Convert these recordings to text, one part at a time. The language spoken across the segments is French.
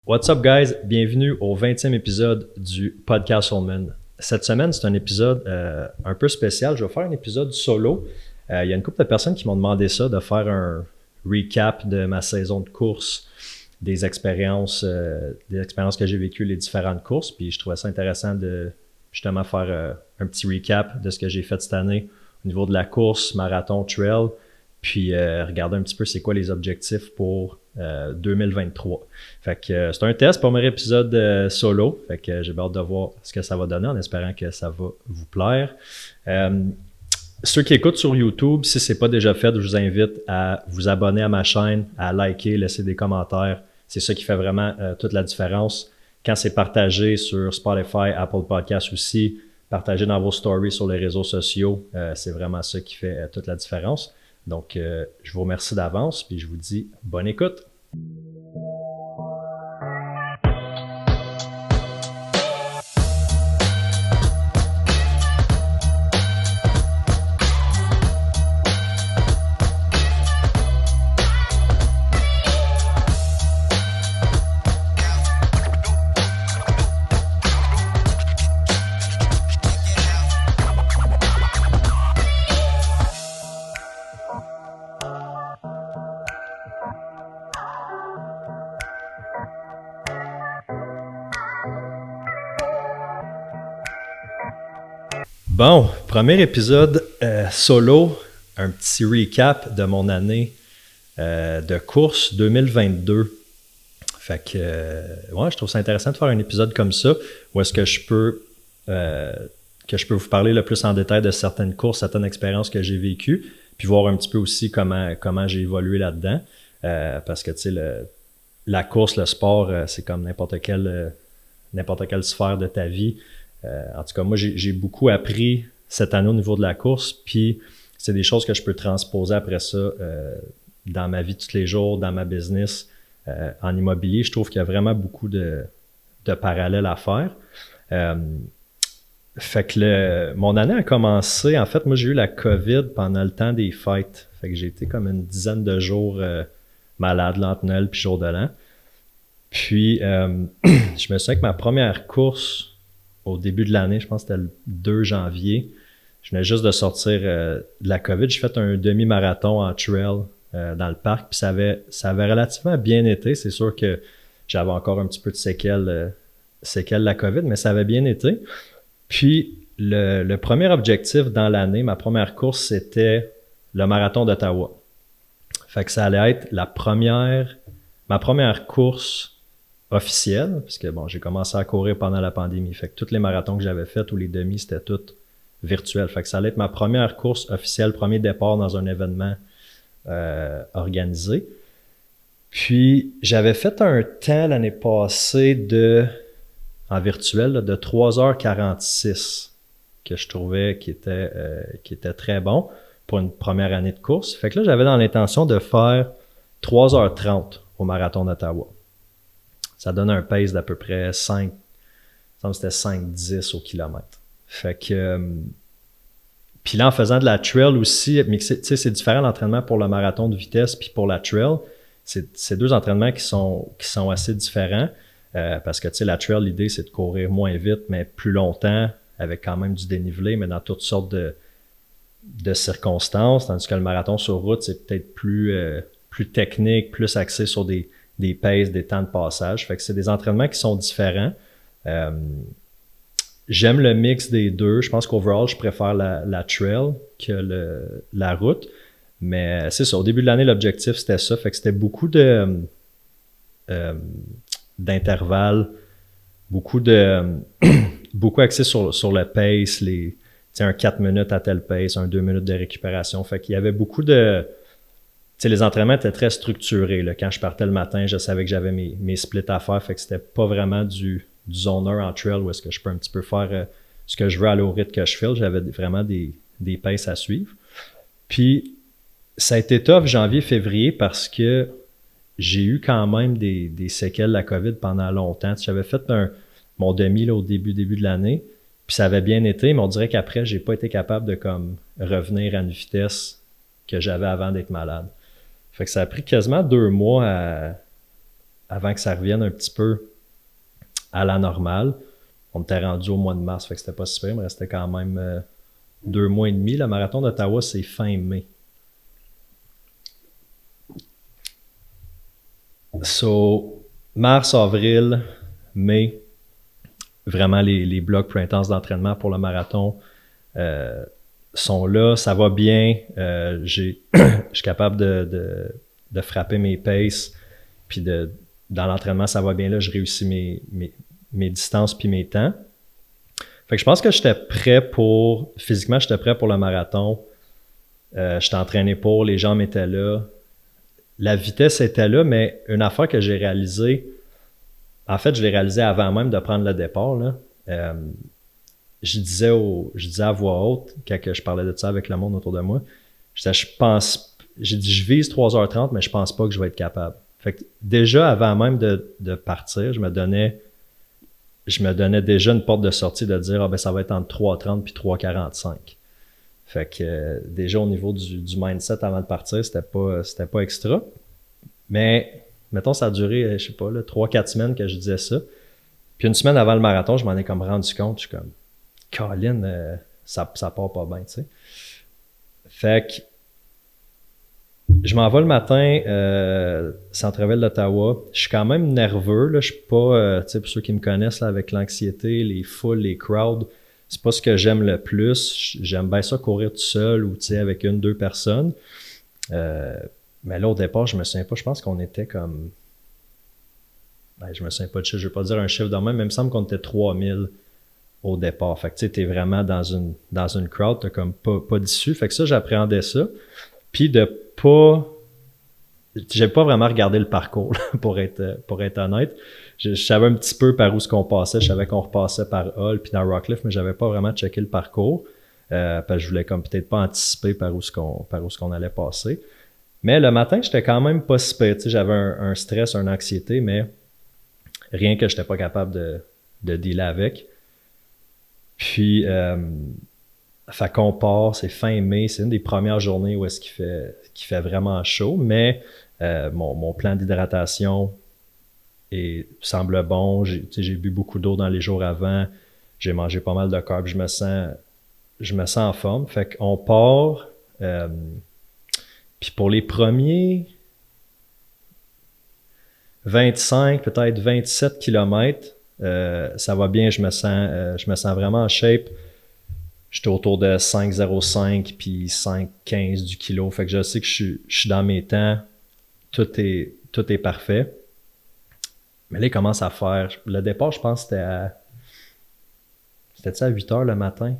What's up guys? Bienvenue au 20e épisode du podcast Soulman. Cette semaine, c'est un épisode un peu spécial. Je vais faire un épisode solo. Il y a une couple de personnes qui m'ont demandé ça, de faire un recap de ma saison de course, des expériences que j'ai vécues, les différentes courses. Puis je trouvais ça intéressant de justement faire un petit recap de ce que j'ai fait cette année au niveau de la course, marathon, trail. Puis regarder un petit peu c'est quoi les objectifs pour 2023. Fait que c'est un test, premier épisode solo. Fait que j'ai hâte de voir ce que ça va donner en espérant que ça va vous plaire. Ceux qui écoutent sur YouTube, si ce n'est pas déjà fait, je vous invite à vous abonner à ma chaîne, à liker, laisser des commentaires. C'est ça qui fait vraiment toute la différence. Quand c'est partagé sur Spotify, Apple Podcasts aussi, partagé dans vos stories sur les réseaux sociaux, c'est vraiment ça qui fait toute la différence. Donc, je vous remercie d'avance, puis je vous dis bonne écoute. Bon, premier épisode solo, un petit recap de mon année de course 2022. Fait que, ouais, je trouve ça intéressant de faire un épisode comme ça, où est-ce que je peux vous parler le plus en détail de certaines courses, certaines expériences que j'ai vécues, puis voir un petit peu aussi comment j'ai évolué là-dedans. Parce que, tu sais, la course, le sport, c'est comme n'importe quelle sphère de ta vie. En tout cas, moi, j'ai beaucoup appris cette année au niveau de la course, puis c'est des choses que je peux transposer après ça dans ma vie de tous les jours, dans ma business, en immobilier. Je trouve qu'il y a vraiment beaucoup de parallèles à faire. Fait que mon année a commencé, en fait, moi, j'ai eu la COVID pendant le temps des fêtes. Fait que j'ai été comme une dizaine de jours malade, entre Noël puis jour de l'an. Puis, je me souviens que ma première course au début de l'année, je pense que c'était le 2 janvier. Je venais juste de sortir de la COVID. J'ai fait un demi-marathon en trail dans le parc. Puis ça avait relativement bien été. C'est sûr que j'avais encore un petit peu de séquelles de la COVID, mais ça avait bien été. Puis le premier objectif dans l'année, ma première course, c'était le marathon d'Ottawa. Fait que ça allait être ma première course officielle, parce que bon, j'ai commencé à courir pendant la pandémie. Fait que tous les marathons que j'avais faits ou les demi, c'était tout virtuel. Fait que ça allait être ma première course officielle, premier départ dans un événement organisé. Puis, j'avais fait un temps l'année passée en virtuel de 3h46 que je trouvais qui était très bon pour une première année de course. Fait que là, j'avais dans l'intention de faire 3h30 au marathon d'Ottawa. Ça donne un pace d'à peu près 5, c'était 5-10 au kilomètre. Fait que, puis là, en faisant de la trail aussi, mais tu sais, c'est différent l'entraînement pour le marathon de vitesse puis pour la trail. C'est deux entraînements qui sont assez différents parce que, tu sais, la trail, l'idée, c'est de courir moins vite, mais plus longtemps, avec quand même du dénivelé, mais dans toutes sortes de circonstances, tandis que le marathon sur route, c'est peut-être plus technique, plus axé sur des paces, des temps de passage. Fait que c'est des entraînements qui sont différents. J'aime le mix des deux. Je pense qu'overall, je préfère la trail que la route. Mais c'est ça. Au début de l'année, l'objectif, c'était ça. Fait que c'était beaucoup d'intervalles, beaucoup axé sur le pace, un 4 minutes à tel pace, un 2 minutes de récupération. Fait qu'il y avait beaucoup de... Tu sais, les entraînements étaient très structurés. Là. Quand je partais le matin, je savais que j'avais mes splits à faire. Fait que c'était pas vraiment du zone 1 en trail où est-ce que je peux un petit peu faire ce que je veux aller au rythme que je file. J'avais vraiment des paces à suivre. Puis, ça a été tough janvier-février parce que j'ai eu quand même des séquelles de la COVID pendant longtemps. J'avais fait mon demi là, au début de l'année. Puis ça avait bien été, mais on dirait qu'après, j'ai pas été capable de comme revenir à une vitesse que j'avais avant d'être malade. Fait que ça a pris quasiment 2 mois avant que ça revienne un petit peu à la normale. On était rendu au mois de mars, fait que c'était pas si pire, il me restait quand même 2 mois et demi. Le marathon d'Ottawa, c'est fin mai. So, mars, avril, mai, vraiment les blocs plus intenses d'entraînement pour le marathon sont là, ça va bien. Je suis capable de frapper mes paces, puis dans l'entraînement, ça va bien là, je réussis mes distances puis mes temps. Fait que je pense que physiquement, j'étais prêt pour le marathon. J'étais entraîné pour, les jambes étaient là. La vitesse était là, mais une affaire que j'ai réalisée, en fait, je l'ai réalisé avant même de prendre le départ, là. Je disais à voix haute, quand je parlais de ça avec le monde autour de moi, j'ai dit, je vise 3h30, mais je pense pas que je vais être capable. Fait que déjà, avant même de partir, je me donnais déjà une porte de sortie de dire, ça va être entre 3h30 puis 3h45. Fait que déjà au niveau du mindset avant de partir, c'était pas extra. Mais mettons, ça a duré, je sais pas, 3-4 semaines que je disais ça. Puis une semaine avant le marathon, je m'en ai comme rendu compte. Je suis comme, Colin, ça part pas bien, tu sais. Fait que je m'en vais le matin, centre-ville d'Ottawa. Je suis quand même nerveux, là. Je suis pas, tu sais, pour ceux qui me connaissent, là, avec l'anxiété, les foules, les crowds, c'est pas ce que j'aime le plus. J'aime bien ça courir tout seul ou, tu sais, avec 1-2 personnes. Mais là, au départ, je me souviens pas. Je pense qu'on était comme... je me souviens pas de chiffre. Je vais pas dire un chiffre de même, mais il me semble qu'on était 3000 au départ. Fait que, tu sais, t'es vraiment dans une crowd, t'as comme pas d'issue. Fait que ça, j'appréhendais ça. Puis j'ai pas vraiment regardé le parcours, là, pour être honnête. Je savais un petit peu par où ce qu'on passait. Je savais qu'on repassait par Hull puis dans Rockcliffe, mais j'avais pas vraiment checké le parcours. Parce que je voulais comme peut-être pas anticiper par où ce qu'on allait passer. Mais le matin, j'étais quand même pas si pire. Tu sais, j'avais un stress, une anxiété, mais rien que j'étais pas capable de dealer avec. Puis, fait qu'on part, c'est fin mai, c'est une des premières journées où est-ce qu'il fait vraiment chaud, mais mon plan d'hydratation semble bon. J'ai bu beaucoup d'eau dans les jours avant, j'ai mangé pas mal de carbs, je me sens en forme. Fait qu'on part, puis pour les premiers 25, peut-être 27 kilomètres, ça va bien, je me sens vraiment en shape. J'étais autour de 5,05 puis 5,15 du kilo. Fait que je sais que je suis dans mes temps. Tout est parfait. Mais là, il commence à faire... Le départ, je pense, c'était à 8 heures le matin.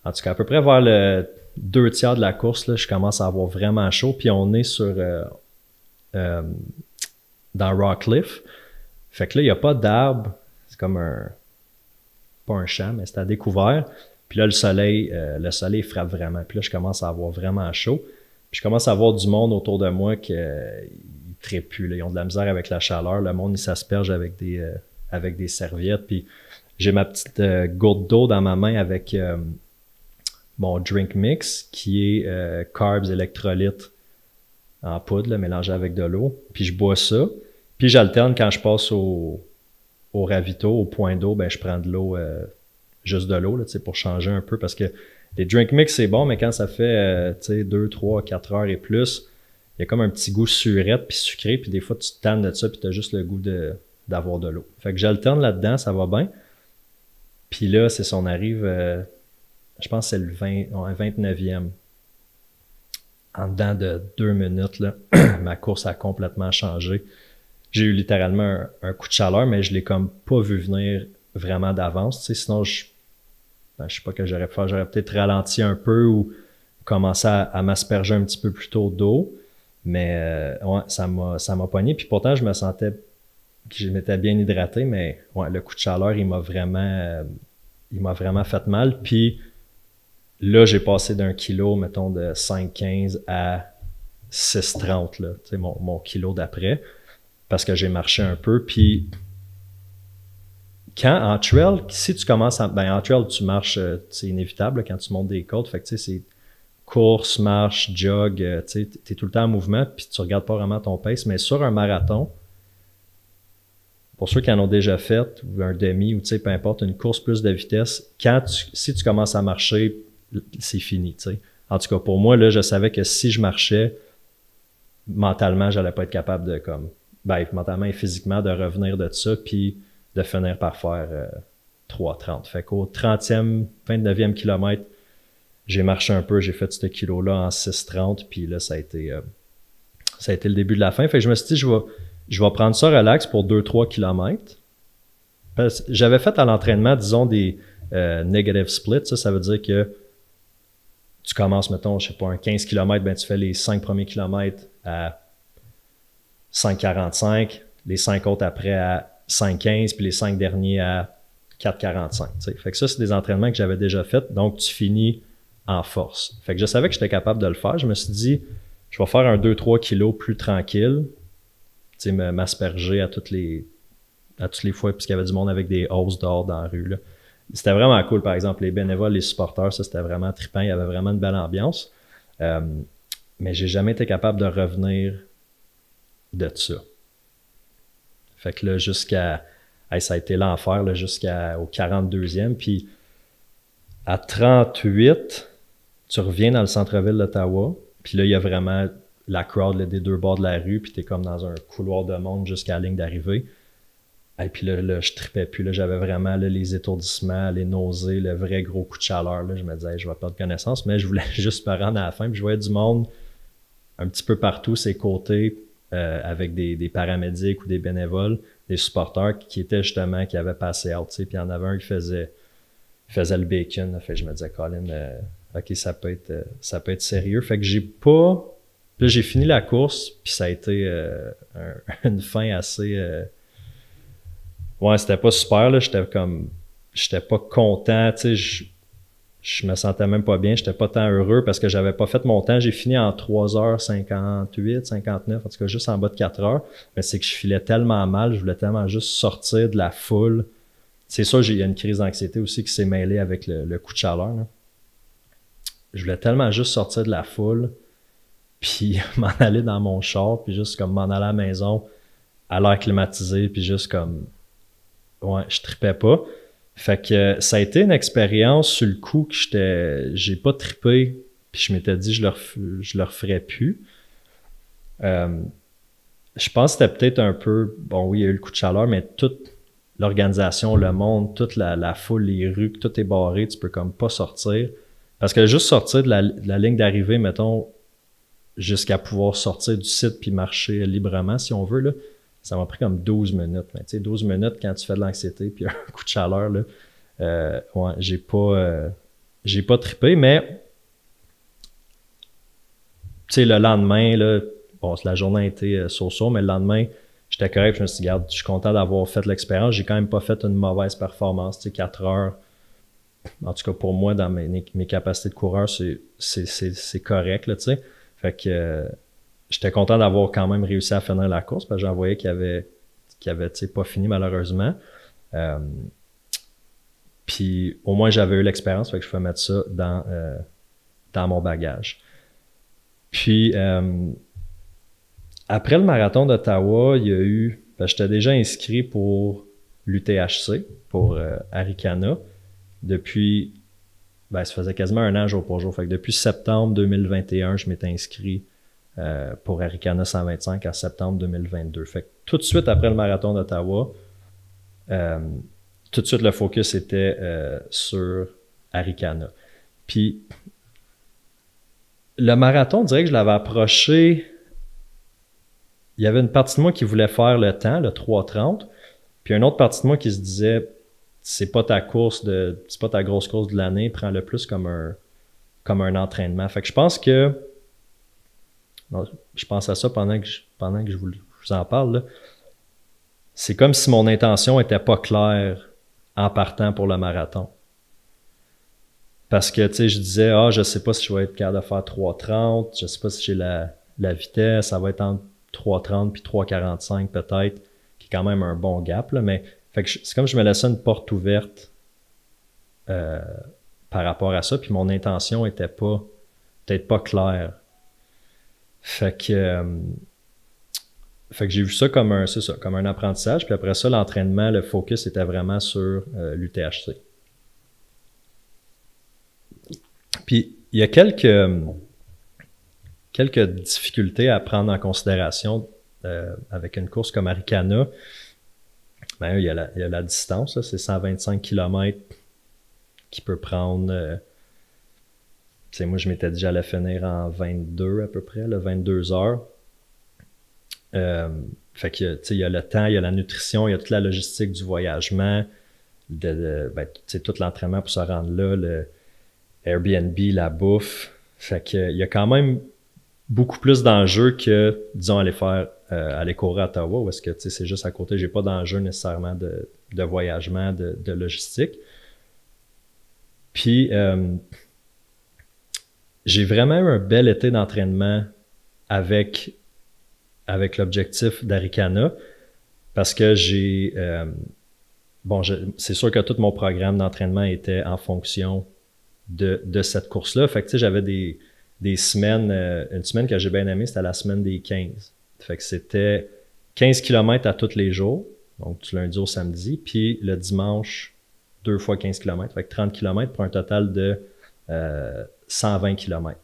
En tout cas, à peu près vers le 2/3 de la course, là, je commence à avoir vraiment chaud. Puis on est dans Rockcliffe. Fait que là, il n'y a pas d'arbres. C'est comme pas un champ, mais c'est à découvert. Puis là, le soleil frappe vraiment. Puis là, je commence à avoir vraiment chaud. Puis je commence à voir du monde autour de moi qui trépuent. Ils ont de la misère avec la chaleur. Le monde, il s'asperge avec des serviettes. Puis j'ai ma petite gourde d'eau dans ma main avec mon drink mix qui est carbs électrolytes en poudre, là, mélangé avec de l'eau. Puis je bois ça. Puis j'alterne quand je passe au ravito, au point d'eau, je prends de l'eau, juste de l'eau, là, pour changer un peu, parce que les drink mix, c'est bon, mais quand ça fait 2, 3, 4 heures et plus, il y a comme un petit goût surette puis sucré, puis des fois, tu te tannes de ça, puis tu as juste le goût d'avoir de l'eau. Fait que j'alterne là-dedans, ça va bien. Puis là, c'est ça, on arrive, je pense que c'est le 29e. En dedans de 2 minutes, là, ma course a complètement changé. J'ai eu littéralement un coup de chaleur, mais je l'ai comme pas vu venir vraiment d'avance. Tu sais, sinon, je sais pas que j'aurais pu faire. J'aurais peut-être ralenti un peu ou commencé à m'asperger un petit peu plus tôt d'eau. Mais ouais, ça m'a pogné. Puis pourtant, je me sentais que je m'étais bien hydraté, mais ouais, le coup de chaleur, il m'a vraiment fait mal. Puis là, j'ai passé d'un kilo, mettons, de 5,15 à 6,30, là, tu sais, mon kilo d'après. Parce que j'ai marché un peu, puis en trail, si tu commences en trail, tu marches, c'est inévitable là, quand tu montes des côtes, fait que tu sais, c'est course, marche, jog, tu sais, t'es tout le temps en mouvement, puis tu regardes pas vraiment ton pace, mais sur un marathon, pour ceux qui en ont déjà fait, ou un demi, ou tu sais, peu importe, une course plus de vitesse, si tu commences à marcher, c'est fini, tu sais. En tout cas, pour moi, là, je savais que si je marchais, mentalement, j'allais pas être capable de, mentalement et physiquement, de revenir de ça, puis de finir par faire 3,30. Fait qu'au 30e, 29e kilomètre, j'ai marché un peu, j'ai fait ce kilo-là en 6,30, puis là, ça a été le début de la fin. Fait que je me suis dit, je vais prendre ça relax pour 2-3 kilomètres. J'avais fait à l'entraînement, disons, des negative splits. Ça veut dire que tu commences, mettons, je sais pas, un 15 km, ben tu fais les 5 premiers kilomètres à 5,45, les 5 autres après à 5,15, puis les 5 derniers à 4,45. Fait que ça, c'est des entraînements que j'avais déjà fait, donc tu finis en force. Fait que je savais que j'étais capable de le faire. Je me suis dit, je vais faire un 2-3 kilos plus tranquille, m'asperger à toutes les fois, puisqu'il y avait du monde avec des hausses dehors dans la rue, là. C'était vraiment cool, par exemple, les bénévoles, les supporters, ça c'était vraiment trippant, il y avait vraiment une belle ambiance. Mais j'ai jamais été capable de revenir de ça. Fait que là, ça a été l'enfer, là, jusqu'au 42e, puis à 38, tu reviens dans le centre-ville d'Ottawa, puis là, il y a vraiment la crowd là, des deux bords de la rue, puis t'es comme dans un couloir de monde jusqu'à la ligne d'arrivée. Et puis là, je tripais plus. Là, j'avais vraiment là, les étourdissements, les nausées, le vrai gros coup de chaleur. Là. Je me disais, je vais perdre connaissance, mais je voulais juste me rendre à la fin. Puis je voyais du monde un petit peu partout, ses côtés, avec des paramédics ou des bénévoles, des supporters qui étaient justement, qui avaient passé out. Puis il y en avait un qui faisait le bacon. Là. Fait que je me disais, Colin, OK, ça peut être sérieux. Fait que j'ai pas... Là, j'ai fini la course, puis ça a été une fin assez... Ouais, c'était pas super, là. J'étais pas content, tu sais, je me sentais même pas bien, j'étais pas tant heureux parce que j'avais pas fait mon temps. J'ai fini en 3h58, 59, en tout cas juste en bas de 4h. Mais c'est que je filais tellement mal, je voulais tellement juste sortir de la foule. C'est sûr, il y a une crise d'anxiété aussi qui s'est mêlée avec le coup de chaleur, là. Je voulais tellement juste sortir de la foule, puis m'en aller dans mon char, puis juste comme m'en aller à la maison, à l'air climatisé, puis juste comme... Ouais, je tripais pas. Fait que ça a été une expérience sur le coup que j'ai pas trippé, puis je m'étais dit je le referais plus. Je pense que c'était peut-être un peu, bon oui, il y a eu le coup de chaleur, mais toute l'organisation, le monde, toute la foule, les rues, tout est barré, tu peux comme pas sortir. Parce que juste sortir de la ligne d'arrivée, mettons, jusqu'à pouvoir sortir du site puis marcher librement, si on veut, là, ça m'a pris comme 12 minutes. Mais tu sais, 12 minutes quand tu fais de l'anxiété puis un coup de chaleur, là, ouais, j'ai pas trippé, mais tu sais, le lendemain, là, bon, la journée a été so-so, mais le lendemain, j'étais correct, je me suis dit, regarde, je suis content d'avoir fait l'expérience. J'ai quand même pas fait une mauvaise performance, tu sais, 4 heures. En tout cas, pour moi, dans mes capacités de coureur, c'est correct, là, tu sais. Fait que j'étais content d'avoir quand même réussi à finir la course, parce que j'en voyais qu'il avait tu sais, pas fini malheureusement. Puis au moins j'avais eu l'expérience, fait que je peux mettre ça dans mon bagage. Puis après le marathon d'Ottawa, il y a eu, j'étais déjà inscrit pour l'UTHC, pour Arikana, depuis, ça faisait quasiment un an jour pour jour. Fait que depuis septembre 2021, je m'étais inscrit pour Arikana 125 en septembre 2022. Fait que tout de suite après le marathon d'Ottawa, tout de suite le focus était sur Arikana. Puis le marathon, on dirait que je l'avais approché. Il y avait une partie de moi qui voulait faire le temps, le 3,30, puis une autre partie de moi qui se disait c'est pas ta grosse course de l'année, prends-le plus comme un entraînement. Fait que je pense que je pense à ça pendant que je vous en parle, là. C'est comme si mon intention était pas claire en partant pour le marathon. Parce que, tu sais, je disais, je sais pas si je vais être capable de faire 3,30, je sais pas si j'ai la vitesse, ça va être entre 3,30 puis 3,45 peut-être, qui est quand même un bon gap, là, mais fait que c'est comme si je me laissais une porte ouverte par rapport à ça, puis mon intention était peut-être pas claire. Fait que fait que j'ai vu ça comme c'est ça, comme un apprentissage. Puis après ça, l'entraînement, le focus était vraiment sur l'UTHC. Puis il y a quelques difficultés à prendre en considération avec une course comme Arikana. Ben, il y a la distance, là, c'est 125 km qui peut prendre... moi, je m'étais dit j'allais finir en 22 à peu près, là, 22 heures. Fait que, il y a le temps, il y a la nutrition, il y a toute la logistique du voyagement, tout l'entraînement pour se rendre là, le Airbnb, la bouffe. Fait que, il y a quand même beaucoup plus d'enjeux que, disons, aller courir à Ottawa, où est-ce que c'est juste à côté, j'ai pas d'enjeu nécessairement de voyagement, de logistique. Puis, j'ai vraiment eu un bel été d'entraînement avec l'objectif d'Arikana, parce que c'est sûr que tout mon programme d'entraînement était en fonction de cette course-là. Fait que, j'avais des semaines, une semaine que j'ai bien aimée, c'était la semaine des 15. Fait que c'était 15 km à tous les jours, donc du lundi au samedi, puis le dimanche, 2 fois 15 km, fait que 30 km pour un total de 120 km.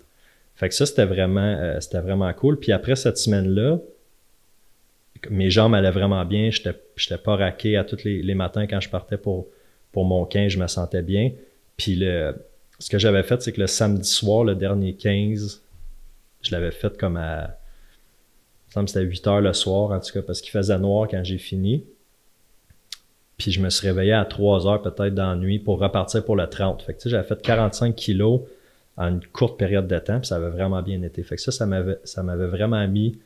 Fait que ça, c'était vraiment cool. Puis après cette semaine-là, mes jambes allaient vraiment bien, j'étais pas raqué à tous les matins quand je partais pour mon 15, je me sentais bien. Puis ce que j'avais fait, c'est que le samedi soir, le dernier 15, je l'avais fait comme il me semble que c'était 8 heures le soir, en tout cas, parce qu'il faisait noir quand j'ai fini. Puis je me suis réveillé à 3 heures peut-être dans la nuit pour repartir pour le 30. Fait que j'avais fait 45 kilos en une courte période de temps, puis ça avait vraiment bien été. Fait que ça m'avait vraiment mis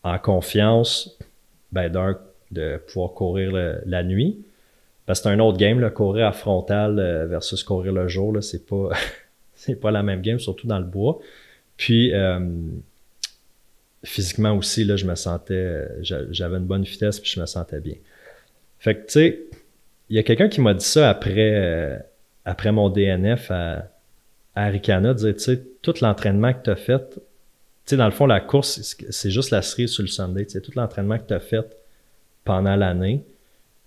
en confiance, de pouvoir courir la nuit. Parce que c'est un autre game, là, courir à frontal versus courir le jour, là, c'est pas la même game, surtout dans le bois. Puis physiquement aussi, là, je me sentais, j'avais une bonne vitesse, puis je me sentais bien. Fait que, tu sais, il y a quelqu'un qui m'a dit ça après mon DNF à Arikana, dire, tu sais, tout l'entraînement que tu as fait, tu sais, dans le fond, la course, c'est juste la cerise sur le Sunday, tu sais, tout l'entraînement que tu as fait pendant l'année,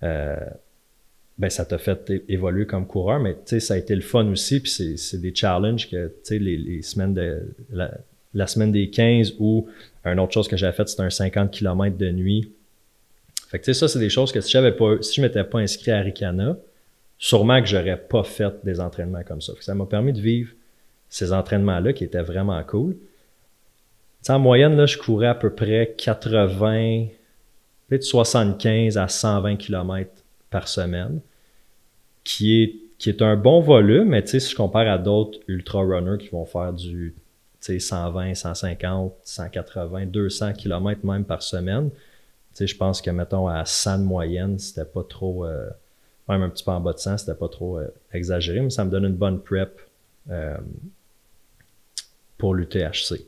ça t'a fait évoluer comme coureur, mais tu sais, ça a été le fun aussi, puis c'est des challenges que, tu sais, les semaines la semaine des 15 ou une autre chose que j'avais faite, c'était un 50 km de nuit. Fait que tu sais, ça, c'est des choses que si je m'étais pas inscrit à Arikana, sûrement que j'aurais pas fait des entraînements comme ça. Fait que ça m'a permis de vivre ces entraînements-là qui étaient vraiment cool. Tu sais, en moyenne, là, je courais à peu près 80, peut-être 75 à 120 km par semaine, qui est un bon volume, mais tu sais, si je compare à d'autres ultra-runners qui vont faire du 120, 150, 180, 200 km même par semaine, tu sais, je pense que, mettons, à 100 de moyenne, c'était pas trop, même un petit peu en bas de 100, c'était pas trop exagéré, mais ça me donne une bonne prep pour l'UTHC.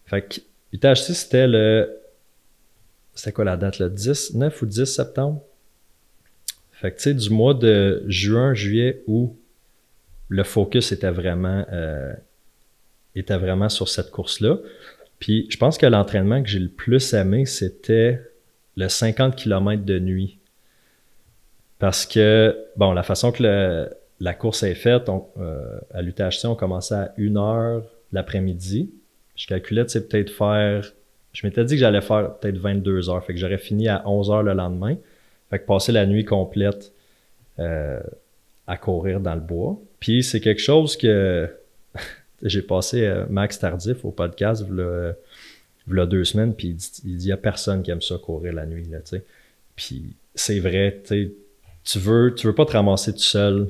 Fait que l'UTHC, c'était quoi la date, le 9 ou 10 septembre? Fait que, tu sais, du mois de juin, juillet, où le focus était vraiment sur cette course-là. Puis, je pense que l'entraînement que j'ai le plus aimé, c'était le 50 km de nuit. Parce que, bon, la façon que la course est faite, à l'UTHC, on commençait à 1h l'après-midi. Je calculais, tu sais, peut-être je m'étais dit que j'allais faire peut-être 22 heures. Fait que j'aurais fini à 11 heures le lendemain. Fait que passer la nuit complète à courir dans le bois. Puis c'est quelque chose que j'ai passé Max Tardif au podcast v'là 2 semaines, puis il dit y a personne qui aime ça courir la nuit, là, tu sais. Puis c'est vrai, tu sais, tu veux pas te ramasser tout seul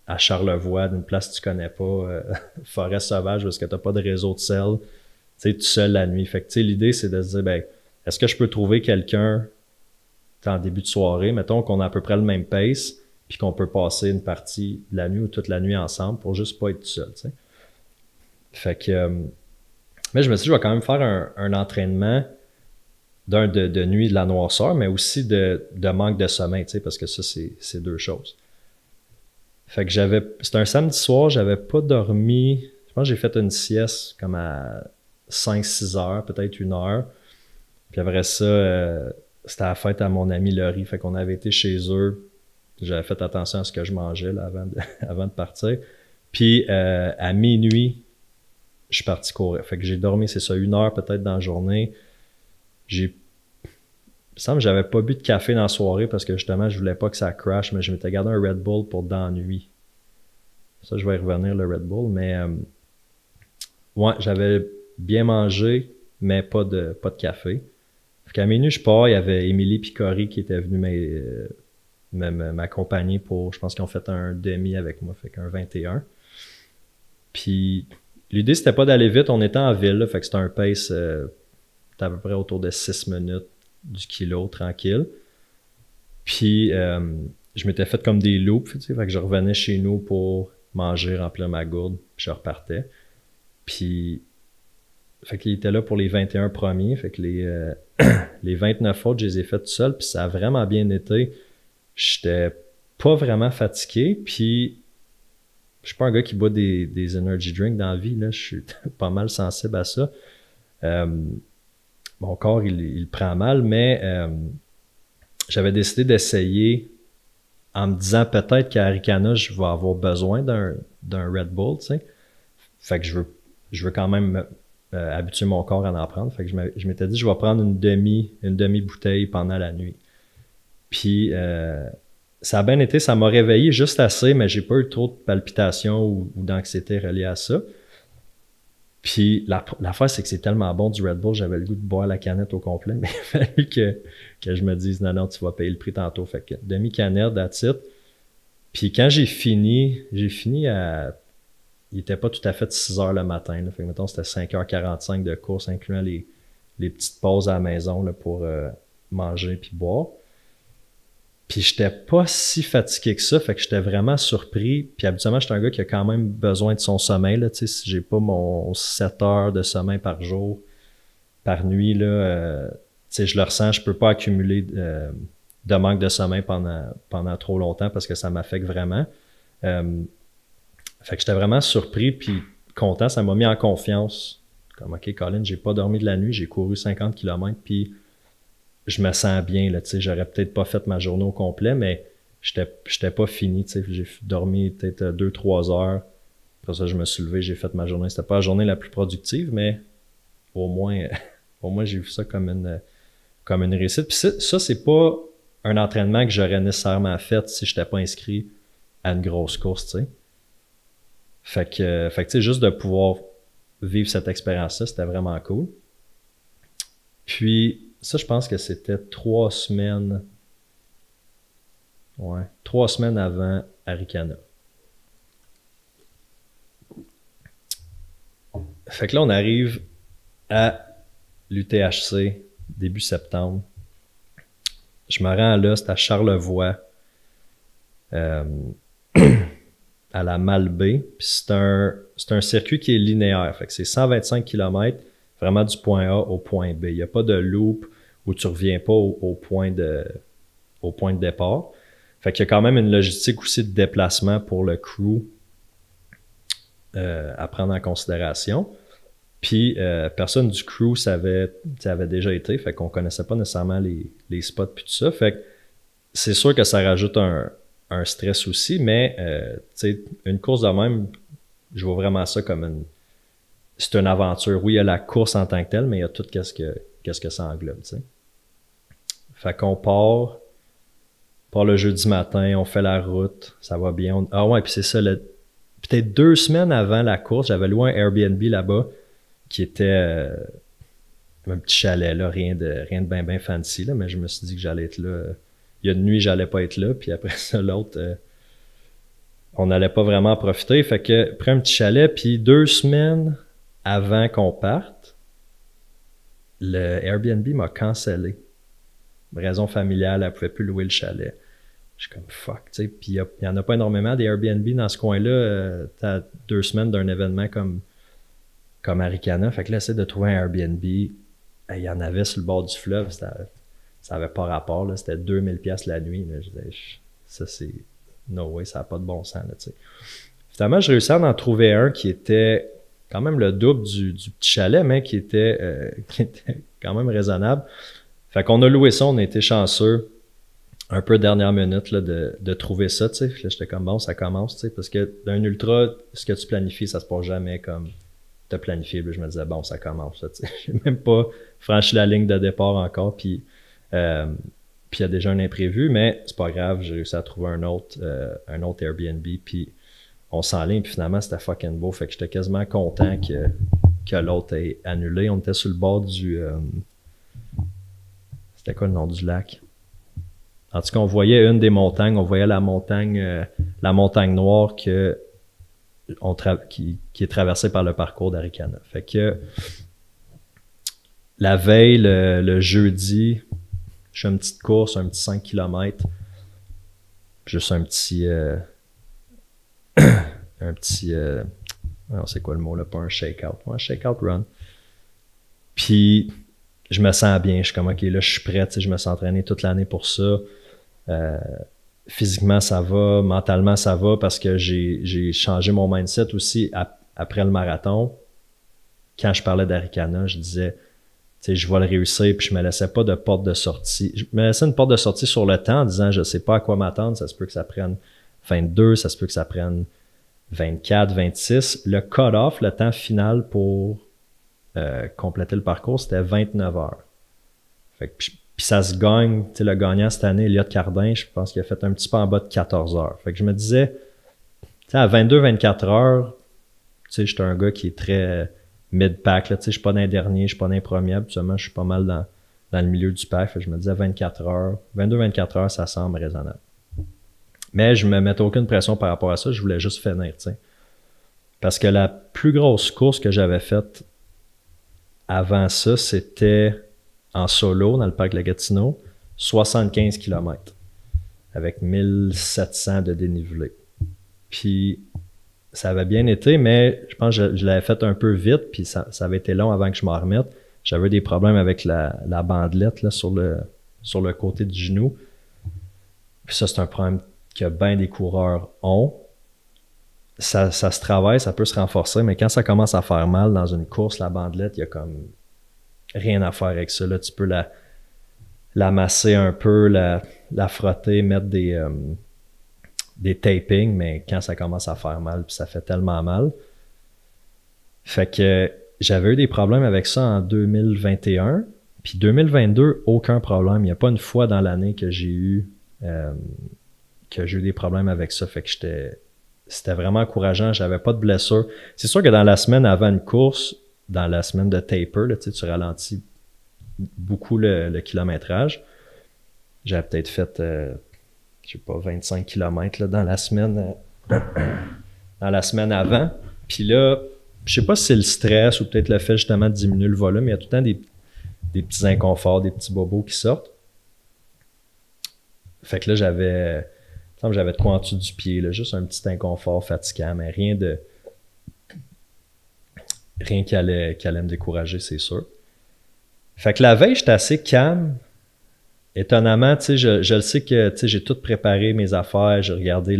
à Charlevoix, d'une place que tu connais pas, forêt sauvage, parce que t'as pas de réseau de sel, tu sais, tout seul la nuit. Fait que, tu sais, l'idée, c'est de se dire, est-ce que je peux trouver quelqu'un en début de soirée, mettons qu'on a à peu près le même pace, puis qu'on peut passer une partie de la nuit ou toute la nuit ensemble pour juste pas être tout seul, tu sais. Fait que, mais je me suis dit, je vais quand même faire un entraînement de nuit de la noirceur, mais aussi de manque de sommeil, tu sais, parce que ça, c'est 2 choses. Fait que c'était un samedi soir, j'avais pas dormi, je pense que j'ai fait une sieste comme à 5-6 heures, peut-être 1 heure. Puis après ça, c'était la fête à mon ami Laurie. Fait qu'on avait été chez eux. J'avais fait attention à ce que je mangeais là, avant de partir. Puis à minuit, je suis parti courir. Fait que j'ai dormi, c'est ça, 1 heure peut-être dans la journée. Il me semble que j'avais pas bu de café dans la soirée parce que justement, je voulais pas que ça crash, mais je m'étais gardé un Red Bull pour dans la nuit. Ça, je vais y revenir, le Red Bull. Mais ouais, j'avais bien mangé, mais pas de café. Fait qu'à minuit, je pars, il y avait Émilie et Cory qui étaient venus m'accompagner pour, je pense qu'ils ont fait un demi avec moi, fait qu'un 21. Puis l'idée, c'était pas d'aller vite, on était en ville, là, fait que c'était un pace à peu près autour de 6 minutes du kilo, tranquille. Puis je m'étais fait comme des loops, tu sais, fait que je revenais chez nous pour manger, remplir ma gourde, puis je repartais. Puis fait qu'il était là pour les 21 premiers, fait que les 29 autres, je les ai fait tout seul, puis ça a vraiment bien été. J'étais pas vraiment fatigué, puis je suis pas un gars qui boit des energy drinks dans la vie, là, je suis pas mal sensible à ça. Mon corps, il prend mal, mais j'avais décidé d'essayer en me disant peut-être qu'à Arikana, je vais avoir besoin d'un Red Bull, tu sais. Fait que je veux quand même habituer mon corps à en prendre. Fait que je m'étais dit, je vais prendre une demi-bouteille pendant la nuit. Puis ça a bien été, ça m'a réveillé juste assez, mais j'ai pas eu trop de palpitations ou d'anxiété reliées à ça. Puis l'affaire, c'est que c'est tellement bon du Red Bull, j'avais le goût de boire la canette au complet, mais il a fallu que je me dise non, tu vas payer le prix tantôt. Fait que demi-canette, that's it. Puis quand j'ai fini à... Il était pas tout à fait 6 heures le matin. Là. Fait que mettons, c'était 5h45 de course, incluant les petites pauses à la maison là, pour manger puis boire. Puis j'étais pas si fatigué que ça, fait que j'étais vraiment surpris. Puis habituellement, j'étais un gars qui a quand même besoin de son sommeil. Là, si j'ai pas mon 7 heures de sommeil par jour, par nuit, là, je le ressens, je peux pas accumuler de manque de sommeil pendant trop longtemps parce que ça m'affecte vraiment. Fait que j'étais vraiment surpris puis content, ça m'a mis en confiance. Comme, OK, Colin, j'ai pas dormi de la nuit, j'ai couru 50 km, puis je me sens bien, là, tu sais, j'aurais peut-être pas fait ma journée au complet, mais j'étais pas fini, tu sais, j'ai dormi peut-être 2-3 heures. Après ça, je me suis levé, j'ai fait ma journée. C'était pas la journée la plus productive, mais au moins j'ai vu ça comme une réussite. Puis ça c'est pas un entraînement que j'aurais nécessairement fait si j'étais pas inscrit à une grosse course, tu sais. Fait que tu sais, juste de pouvoir vivre cette expérience-là, c'était vraiment cool. Puis, ça, je pense que c'était 3 semaines. Ouais, 3 semaines avant Arikana. Fait que là, on arrive à l'UTHC début septembre. Je me rends là, c'est à Charlevoix, à la Malbaie. Puis c'est un circuit qui est linéaire. Fait que c'est 125 km, vraiment du point A au point B. Il n'y a pas de loop où tu reviens pas au point de départ. Fait qu'il y a quand même une logistique aussi de déplacement pour le crew à prendre en considération. Puis personne du crew avait déjà été, fait qu'on connaissait pas nécessairement les spots puis tout ça. Fait que c'est sûr que ça rajoute un stress aussi, mais tu sais, une course de même, je vois vraiment ça comme c'est une aventure. Oui, il y a la course en tant que telle, mais il y a tout qu'est-ce que ça englobe, tu sais. Fait qu'on part le jeudi matin, on fait la route, ça va bien. Ah ouais, puis c'est ça, peut-être 2 semaines avant la course, j'avais loué un Airbnb là-bas qui était un petit chalet, là, rien de bien fancy, là, mais je me suis dit que j'allais être là. Il y a une nuit, j'allais pas être là, puis après ça, l'autre, on n'allait pas vraiment en profiter. Fait que, pris un petit chalet, puis 2 semaines avant qu'on parte, le Airbnb m'a cancellé. Raison familiale, elle pouvait plus louer le chalet. Je suis comme fuck, tu sais. Puis il y en a pas énormément des Airbnb dans ce coin-là. T'as 2 semaines d'un événement comme Arikana. Fait que là, essaie de trouver un Airbnb. Il y en avait sur le bord du fleuve. Ça avait pas rapport, là. C'était 2000$ la nuit. Là. Je disais, ça c'est no way, ça n'a pas de bon sens, là, tu sais. Finalement, j'ai réussi à en trouver un qui était quand même le double du petit chalet, mais qui était quand même raisonnable. Fait qu'on a loué ça, on a été chanceux. Un peu dernière minute là, de trouver ça, tu sais. Là, j'étais comme bon, ça commence, tu sais, parce que d'un ultra, ce que tu planifies, ça se passe jamais comme t'as planifié. Là, je me disais bon, ça commence, là, tu sais. J'ai même pas franchi la ligne de départ encore, puis il y a déjà un imprévu, mais c'est pas grave, j'ai réussi à trouver un autre Airbnb, puis on s'enligne, puis finalement c'était fucking beau, fait que j'étais quasiment content que l'autre ait annulé. On était sur le bord du c'était quoi le nom du lac? En tout cas, on voyait une des montagnes, on voyait la montagne noire qui est traversée par le parcours d'Arikana. Fait que la veille, le jeudi, je fais une petite course, un petit 5 km. Juste un petit non, c'est quoi le mot là? Pas un shake-out. Un shake-out run. Puis je me sens bien. Je suis comme ok, là, je suis prêt. Je me suis entraîné toute l'année pour ça. Physiquement, ça va. Mentalement, ça va parce que j'ai changé mon mindset aussi après le marathon. Quand je parlais d'Arikana, je disais, tu sais, je vais le réussir, puis je me laissais pas de porte de sortie. Je me laissais une porte de sortie sur le temps en disant, je sais pas à quoi m'attendre, ça se peut que ça prenne 22, ça se peut que ça prenne 24, 26. Le cut-off, le temps final pour compléter le parcours, c'était 29 heures. Fait que, puis ça se gagne, tu sais, le gagnant cette année, Elliot Cardin, je pense qu'il a fait un petit peu en bas de 14 heures. Fait que je me disais, tu sais, à 22, 24 heures, tu sais, j'étais un gars qui est très mid-pack, là, tu sais, je suis pas dans les derniers, je suis pas dans les premiers, habituellement, je suis pas mal dans le milieu du pack. Fait que je me disais 24 heures, 22, 24 heures, ça semble raisonnable. Mais je me mettais aucune pression par rapport à ça, je voulais juste finir, tu sais. Parce que la plus grosse course que j'avais faite avant ça, c'était en solo dans le parc de la Gatineau, 75 km avec 1700 de dénivelé. Puis ça avait bien été, mais je pense que je l'avais fait un peu vite, puis ça avait été long avant que je m'en remette. J'avais des problèmes avec la bandelette là, sur le côté du genou. Puis ça, c'est un problème que bien des coureurs ont. Ça se travaille, ça peut se renforcer, mais quand ça commence à faire mal dans une course, la bandelette, il y a comme rien à faire avec ça. Là, tu peux la masser un peu, la frotter, mettre des tapings, mais quand ça commence à faire mal, puis ça fait tellement mal. Fait que j'avais eu des problèmes avec ça en 2021, puis 2022, aucun problème. Il n'y a pas une fois dans l'année que j'ai eu des problèmes avec ça. Fait que c'était vraiment encourageant. J'avais pas de blessure. C'est sûr que dans la semaine avant une course, dans la semaine de taper, là, tu ralentis beaucoup le kilométrage. J'avais peut-être fait, je sais pas, 25 km là, dans la semaine avant. Puis là, je sais pas si c'est le stress ou peut-être le fait justement de diminuer le volume. Il y a tout le temps des petits inconforts, des petits bobos qui sortent. Fait que là, j'avais de quoi en dessous du pied, là, juste un petit inconfort fatigant, mais rien qui allait me décourager, c'est sûr. Fait que la veille, j'étais assez calme. Étonnamment, tu sais, je le sais que, tu sais, j'ai tout préparé mes affaires, j'ai regardé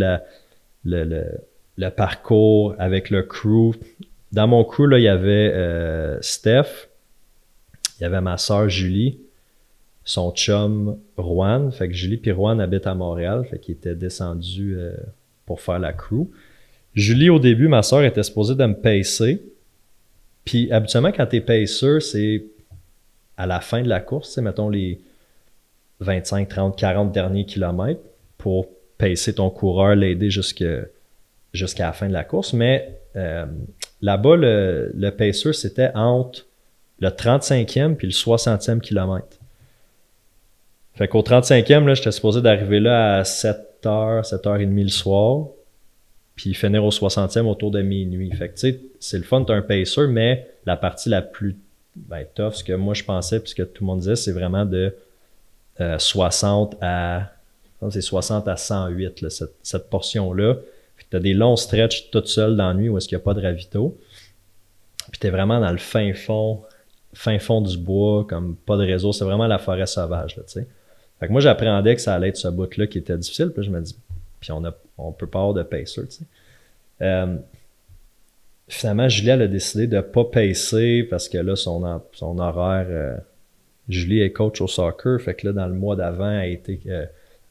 le parcours avec le crew. Dans mon crew, là, il y avait Steph, il y avait ma sœur Julie, son chum Rouen. Fait que Julie puis Rouen habitent à Montréal, fait qu'ils étaient descendus pour faire la crew. Julie, au début, ma sœur était supposée de me pacer. Puis habituellement, quand t'es pacer, c'est à la fin de la course, c'est mettons les 25, 30, 40 derniers kilomètres pour pacer ton coureur, l'aider jusqu'à la fin de la course. Mais là-bas, le pacer, c'était entre le 35e puis le 60e kilomètre. Fait qu'au 35e, là, j'étais supposé d'arriver là à 7h, 7h30 le soir, puis finir au 60e autour de minuit. Fait que tu sais, c'est le fun, t'as un pacer, mais la partie la plus tough, ce que moi je pensais, puis ce que tout le monde disait, c'est vraiment de 60 à 108, là, cette portion-là. Fait que t'as des longs stretches toute seule dans la nuit où est-ce qu'il n'y a pas de ravito. Puis t'es vraiment dans le fin fond du bois, comme pas de réseau. C'est vraiment la forêt sauvage, là, tu sais. Fait que moi, j'appréhendais que ça allait être ce bout-là qui était difficile. Puis je me dis, puis on peut pas avoir de pacer, tu sais. Finalement, Julie, elle a décidé de pas pacer parce que là, son horaire Julie est coach au soccer, fait que là, dans le mois d'avant, elle a été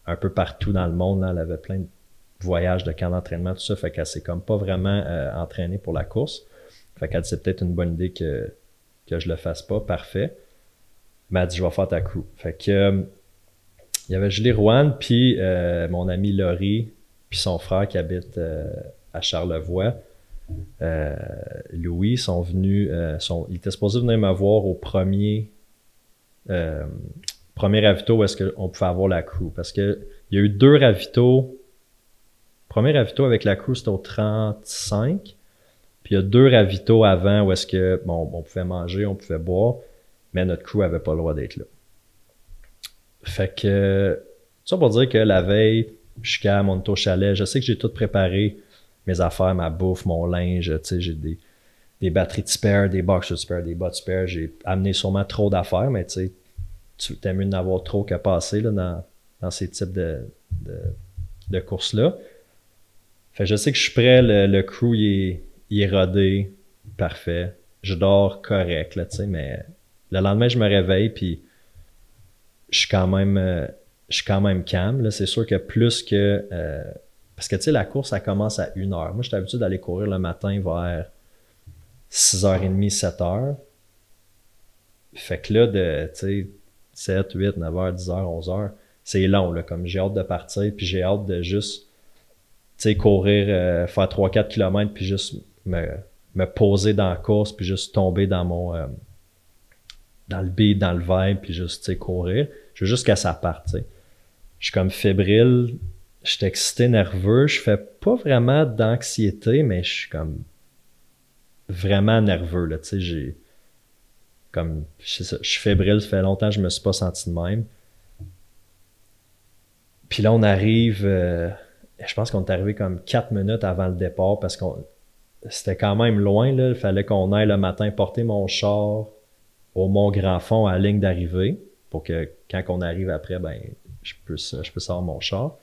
un peu partout dans le monde. Là, elle avait plein de voyages de camp d'entraînement, tout ça, fait qu'elle s'est comme pas vraiment entraînée pour la course. Fait qu'elle dit, c'est peut-être une bonne idée que je le fasse pas. Parfait. Mais elle dit, je vais faire ta crew. Fait que il y avait Julie Rouen, puis mon ami Laurie, puis son frère qui habite à Charlevoix. Louis sont venus, ils étaient supposés venir me voir au premier ravito où est-ce qu'on pouvait avoir la crew. Parce que il y a eu 2 ravitaux. Premier ravito avec la crew, c'était au 35. Puis il y a 2 ravitaux avant où est-ce que, bon, on pouvait manger, on pouvait boire, mais notre crew avait pas le droit d'être là. Fait que, ça pour dire que la veille, jusqu'à mon auto chalet, je sais que j'ai tout préparé, mes affaires, ma bouffe, mon linge, tu sais, j'ai des batteries de spare, des boxers de spare, des bottes spare. J'ai amené sûrement trop d'affaires, mais tu sais, tu t'aimes mieux d'en avoir trop que passer là, dans ces types de courses-là. Fait que je sais que je suis prêt, le crew il est rodé, parfait. Je dors correct, là, tu sais, mais le lendemain, je me réveille, puis je suis quand même calme. Là. C'est sûr que plus que... parce que, tu sais, la course, ça commence à 1h. Moi, j'étais habitué d'aller courir le matin vers 6h30, 7h. Fait que là, de, tu sais, 7, 8, 9h, 10h, 11h, c'est long, là. Comme j'ai hâte de partir, puis j'ai hâte de juste, tu sais, courir, faire 3-4 km, puis juste me poser dans la course, puis juste tomber dans dans le beat, dans le vibe, puis juste, tu sais, courir. Je veux juste que ça parte, tu sais. Je suis comme fébrile, je suis excité, nerveux, je fais pas vraiment d'anxiété, mais je suis comme vraiment nerveux, là, tu sais, j'ai comme, je suis fébrile, ça fait longtemps que je me suis pas senti de même. Puis là, on arrive, je pense qu'on est arrivé comme 4 minutes avant le départ, parce qu'on c'était quand même loin, là, il fallait qu'on aille le matin porter mon char au Mont-Grand-Fond à la ligne d'arrivée, pour que quand on arrive après, ben, je peux sortir mon char.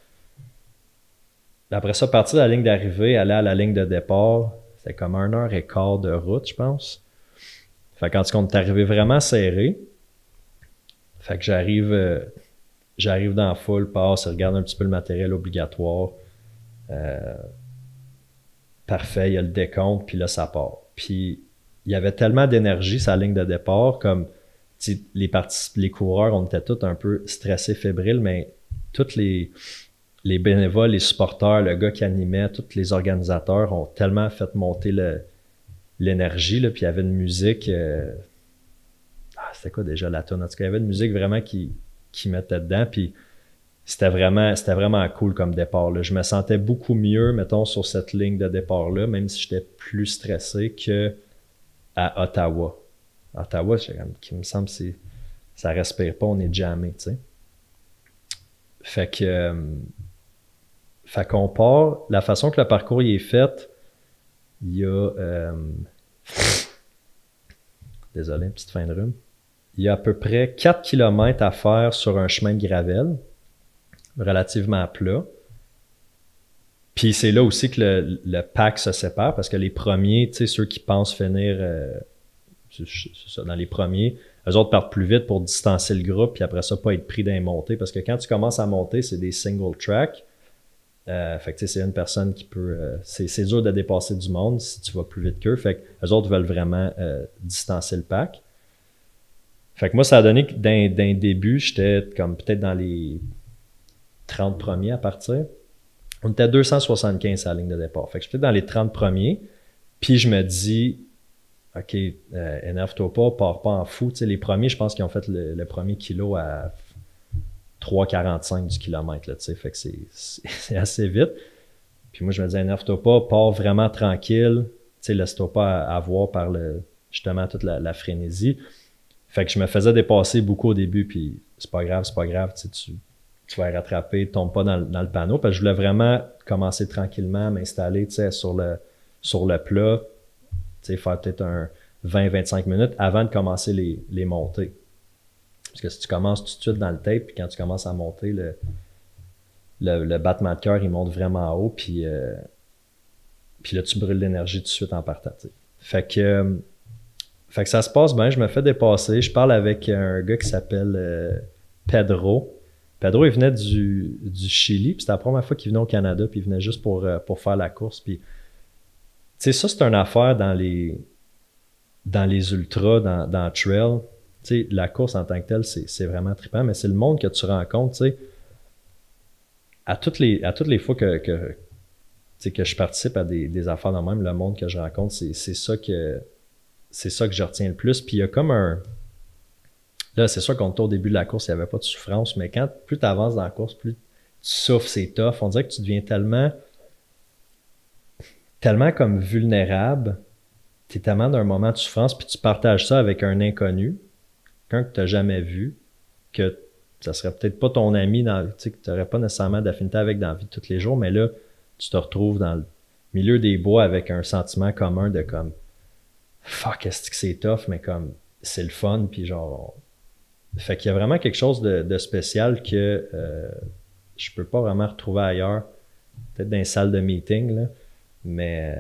Après ça, partir de la ligne d'arrivée, aller à la ligne de départ, c'était comme 1h15 de route, je pense. Fait que quand on est arrivé vraiment serré, fait que j'arrive dans la foule, passe, regarde un petit peu le matériel obligatoire. Parfait, il y a le décompte, puis là, ça part. Puis il y avait tellement d'énergie, sa ligne de départ, comme les coureurs, on était tous un peu stressés, fébriles, mais tous les bénévoles, les supporters, le gars qui animait, tous les organisateurs ont tellement fait monter l'énergie, là, puis il y avait une musique, c'était quoi déjà la tune? En tout cas, il y avait une musique vraiment qui mettait dedans, puis c'était vraiment cool comme départ, là. Je me sentais beaucoup mieux, mettons, sur cette ligne de départ-là, même si j'étais plus stressé que à Ottawa. Ottawa, qui me semble, ça respire pas, on est jammé, tu sais. Fait qu'on part, la façon que le parcours il est fait, il y a... désolé, une petite fin de rhume. Il y a à peu près 4 km à faire sur un chemin de gravelle, relativement plat. Puis c'est là aussi que le pack se sépare, parce que les premiers, tu sais, ceux qui pensent finir c'est ça, dans les premiers, eux autres partent plus vite pour distancer le groupe, puis après ça, pas être pris dans les montées, parce que quand tu commences à monter, c'est des single track. Fait que tu sais, c'est une personne qui peut... c'est dur de dépasser du monde si tu vas plus vite qu'eux. Fait que eux autres veulent vraiment distancer le pack. Fait que moi, ça a donné que d'un début, j'étais comme peut-être dans les 30 premiers à partir. On était à 275 à la ligne de départ. Fait que j'étais dans les 30 premiers. Puis je me dis, OK, énerve-toi pas, pars pas en fou. Tu sais, les premiers, je pense qu'ils ont fait le premier kilo à 3,45 du kilomètre, là, tu sais. Fait que c'est assez vite. Puis moi, je me dis, énerve-toi pas, pars vraiment tranquille. Tu sais, laisse-toi pas avoir par justement toute la frénésie. Fait que je me faisais dépasser beaucoup au début, puis c'est pas grave, tu sais, tu vas rattraper, tombe pas dans le panneau, parce que je voulais vraiment commencer tranquillement, m'installer, tu sais, sur le plat, tu sais, faire peut-être un 20-25 minutes avant de commencer les montées. Parce que si tu commences tout de suite dans le tape, puis quand tu commences à monter, le battement de cœur, il monte vraiment haut, puis là, tu brûles l'énergie tout de suite en partant, tu sais. Fait Fait que ça se passe bien, je me fais dépasser. Je parle avec un gars qui s'appelle Pedro. Pedro, il venait du Chili, puis c'était la première fois qu'il venait au Canada, puis il venait juste pour faire la course. Puis, tu sais, ça, c'est une affaire dans les ultras, dans le trail. Tu sais, la course en tant que telle, c'est vraiment trippant, mais c'est le monde que tu rencontres, tu sais. À toutes les fois que je participe à des affaires de même, le monde que je rencontre, c'est ça que je retiens le plus. Puis il y a comme un... Là, c'est sûr qu'au début de la course, il n'y avait pas de souffrance, mais plus tu avances dans la course, plus tu souffres, c'est tough. On dirait que tu deviens tellement comme vulnérable. Tu es tellement dans un moment de souffrance, puis tu partages ça avec un inconnu, quelqu'un que tu n'as jamais vu, que ça serait peut-être pas ton ami, que tu n'aurais pas nécessairement d'affinité avec dans la vie de tous les jours, mais là, tu te retrouves dans le milieu des bois avec un sentiment commun de comme fuck, est-ce que c'est tough, mais comme c'est le fun, puis genre... Fait qu'il y a vraiment quelque chose de spécial que je peux pas vraiment retrouver ailleurs, peut-être dans les salles de meeting, là, mais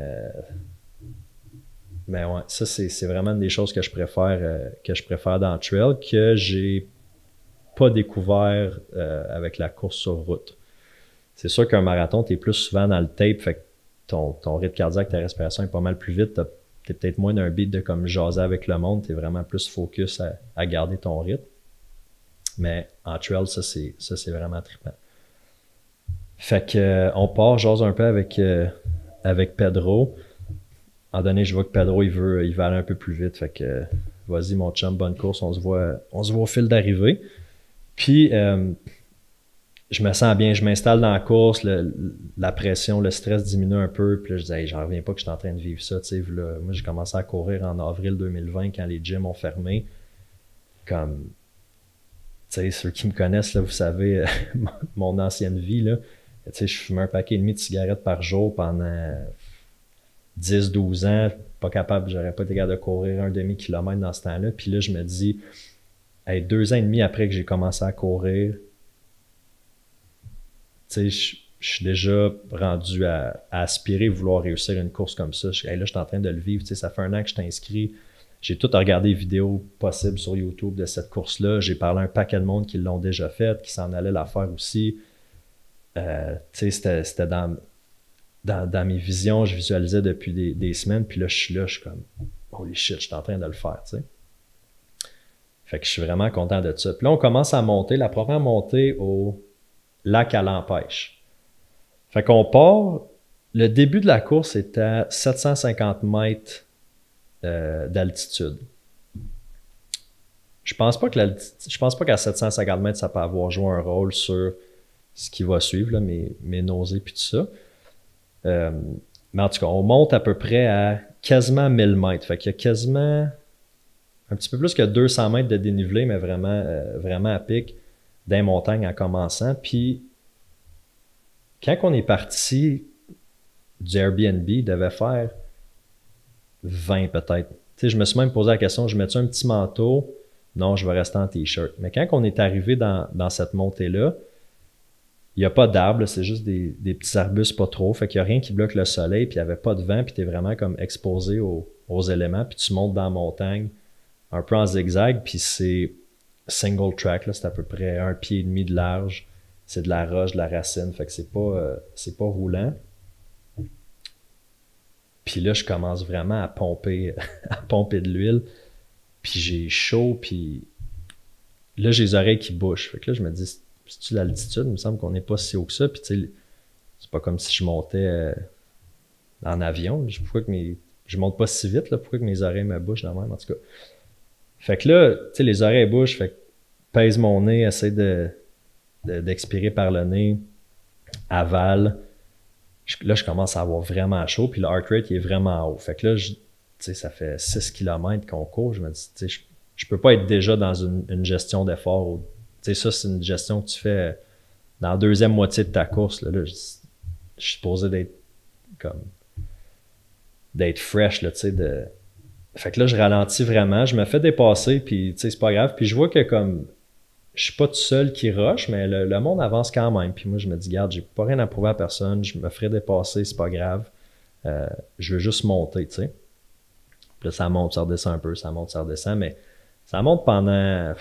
ouais, ça c'est vraiment une des choses que je préfère dans le trail, que j'ai pas découvert avec la course sur route. C'est sûr qu'un marathon, tu es plus souvent dans le tape, fait que ton rythme cardiaque, ta respiration est pas mal plus vite, t'es peut-être moins d'un beat de comme jaser avec le monde, t'es vraiment plus focus à garder ton rythme. Mais en trail, ça c'est vraiment trippant. Fait que on part, jase un peu avec Pedro. À un moment donné, je vois que Pedro, il veut aller un peu plus vite. Fait que vas-y mon chum, bonne course, on se voit au fil d'arrivée. Puis je me sens bien, je m'installe dans la course, la pression, le stress diminue un peu. Puis là, je dis, hey, j'en reviens pas que je suis en train de vivre ça. Moi, j'ai commencé à courir en avril 2020 quand les gyms ont fermé. Comme, tu sais, ceux qui me connaissent, là, vous savez, mon ancienne vie, là, tu sais, je fumais un paquet et demi de cigarettes par jour pendant 10-12 ans. Pas capable, j'aurais pas été capable de courir un demi-kilomètre dans ce temps-là. Puis là, je me dis, hey, 2 ans et demi après que j'ai commencé à courir, tu sais, je suis déjà rendu à aspirer, vouloir réussir une course comme ça. Là, je suis en train de le vivre. Tu sais, ça fait 1 an que je t'inscris. J'ai tout regardé les vidéos possibles sur YouTube de cette course-là. J'ai parlé à un paquet de monde qui l'ont déjà faite, qui s'en allait la faire aussi. Tu sais, c'était dans mes visions, je visualisais depuis des semaines. Puis là, je suis comme, holy shit, je suis en train de le faire, tu sais. Fait que je suis vraiment content de ça. Puis là, on commence à monter. La première montée au lac à l'Empêche. Fait qu'on part, le début de la course est à 750 mètres d'altitude. Je pense pas qu'à 750 mètres, ça peut avoir joué un rôle sur ce qui va suivre, là, mes nausées puis tout ça. Mais en tout cas, on monte à peu près à quasiment 1000 mètres. Fait qu'il y a quasiment un petit peu plus que 200 mètres de dénivelé, mais vraiment à pic dans les montagnes en commençant. Puis, quand on est parti du Airbnb, il devait faire 20 peut-être. Tu sais, je me suis même posé la question, je mets-tu un petit manteau? Non, je vais rester en t-shirt. Mais quand on est arrivé dans cette montée-là, il n'y a pas d'arbres, c'est juste des petits arbustes pas trop. Fait qu'il n'y a rien qui bloque le soleil, puis il n'y avait pas de vent, puis tu es vraiment comme exposé aux éléments, puis tu montes dans la montagne un peu en zigzag, puis c'est single track, là, c'est à peu près 1,5 pied de large. C'est de la roche, de la racine, fait que c'est pas roulant. Puis là, je commence vraiment à pomper de l'huile, puis j'ai chaud, puis là, j'ai les oreilles qui bouchent. Fait que là, je me dis, c'est-tu l'altitude? Il me semble qu'on n'est pas si haut que ça, puis tu sais, c'est pas comme si je montais en avion. Pourquoi que je monte pas si vite, là, pourquoi que mes oreilles me bouchent de même, en tout cas. Fait que là, tu sais, les oreilles bouchent, fait que pèse mon nez, essaie d'expirer par le nez, avale. Là, je commence à avoir vraiment chaud, puis le heart rate il est vraiment haut. Fait que là, tu sais, ça fait 6 km qu'on court. Je me dis, tu sais, je peux pas être déjà dans une gestion d'effort. Tu sais, ça, c'est une gestion que tu fais dans la deuxième moitié de ta course. Là, je suis supposé d'être fresh, là, tu sais, Fait que là, je ralentis vraiment, je me fais dépasser, puis tu sais, c'est pas grave. Puis je vois que comme je suis pas tout seul qui rush, mais le monde avance quand même. Puis moi, je me dis, garde, j'ai pas rien à prouver à personne, je me ferai dépasser, c'est pas grave. Je veux juste monter, tu sais. Puis là, ça monte, ça redescend un peu, ça monte, ça redescend, mais ça monte pendant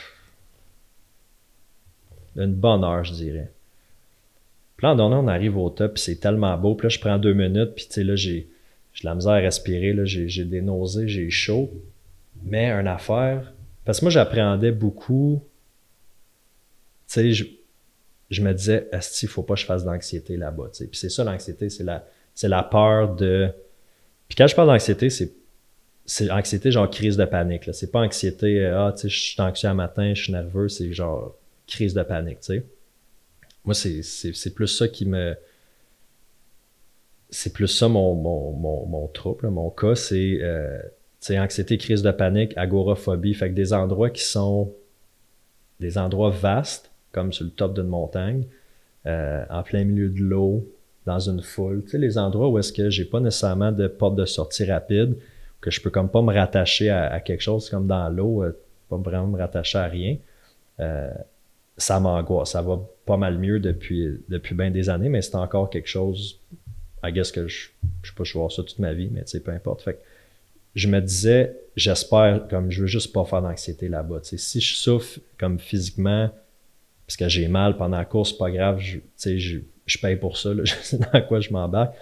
une bonne heure, je dirais. Puis là, en donnant, on arrive au top, puis c'est tellement beau. Puis là, je prends 2 minutes, puis tu sais, là, j'ai de la misère à respirer, là, j'ai des nausées, j'ai chaud. Mais une affaire, parce que moi, j'appréhendais beaucoup, tu sais, je me disais, asti, faut pas que je fasse d'anxiété là-bas, tu sais. Puis c'est ça, l'anxiété, c'est la peur de... Puis quand je parle d'anxiété, c'est anxiété genre crise de panique, là. C'est pas anxiété, tu sais, je suis anxieux un matin, je suis nerveux, c'est genre crise de panique, tu sais. Moi, c'est plus ça qui me... C'est plus ça mon trouble, là, mon cas, c'est tu sais, anxiété, crise de panique, agoraphobie, fait que des endroits qui sont des endroits vastes, comme sur le top d'une montagne, en plein milieu de l'eau, dans une foule, tu sais, les endroits où est-ce que j'ai pas nécessairement de porte de sortie rapide, que je peux comme pas me rattacher à quelque chose comme dans l'eau, pas vraiment me rattacher à rien, ça m'angoisse. Ça va pas mal mieux depuis bien des années, mais c'est encore quelque chose, I guess que je sais pas, je vais voir ça toute ma vie, mais tu sais, peu importe. Fait que je me disais, j'espère, comme je veux juste pas faire d'anxiété là-bas. Tu sais, si je souffre comme physiquement, parce que j'ai mal pendant la course, c'est pas grave, tu sais, je paye pour ça, là, je sais dans quoi je m'embarque.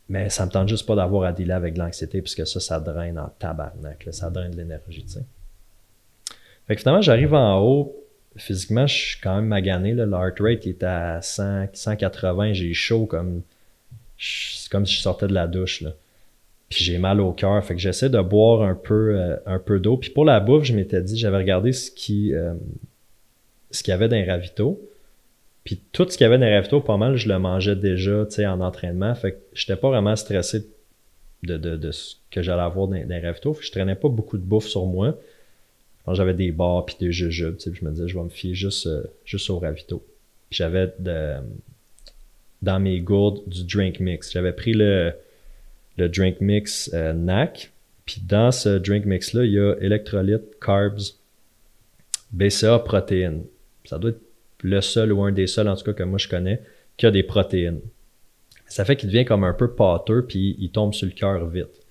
Mais ça me tente juste pas d'avoir à dealer avec de l'anxiété, puisque ça draine en tabarnak, là, ça draine de l'énergie, tu sais. Fait que finalement, j'arrive en haut, physiquement, je suis quand même magané, là, le heart rate est à 100, 180, j'ai chaud c'est comme si je sortais de la douche, là. Puis j'ai mal au cœur, fait que j'essaie de boire un peu d'eau. Puis pour la bouffe, je m'étais dit, j'avais regardé ce qu'il y avait dans les ravitaux. Puis tout ce qu'il y avait dans les ravitaux, pas mal, je le mangeais déjà, tu sais, en entraînement. Fait que j'étais pas vraiment stressé de ce que j'allais avoir dans les ravitaux. Fait que je traînais pas beaucoup de bouffe sur moi. Quand j'avais des bars puis des jujubes, tu sais, je me disais, je vais me fier juste aux ravitaux. Puis j'avais dans mes gourdes du drink mix. J'avais pris le drink mix NAC. Puis dans ce drink mix-là, il y a électrolytes, carbs, BCA, protéines. Ça doit être le seul ou un des seuls, en tout cas, que moi je connais, qui a des protéines. Ça fait qu'il devient comme un peu pâteux, puis il tombe sur le cœur vite.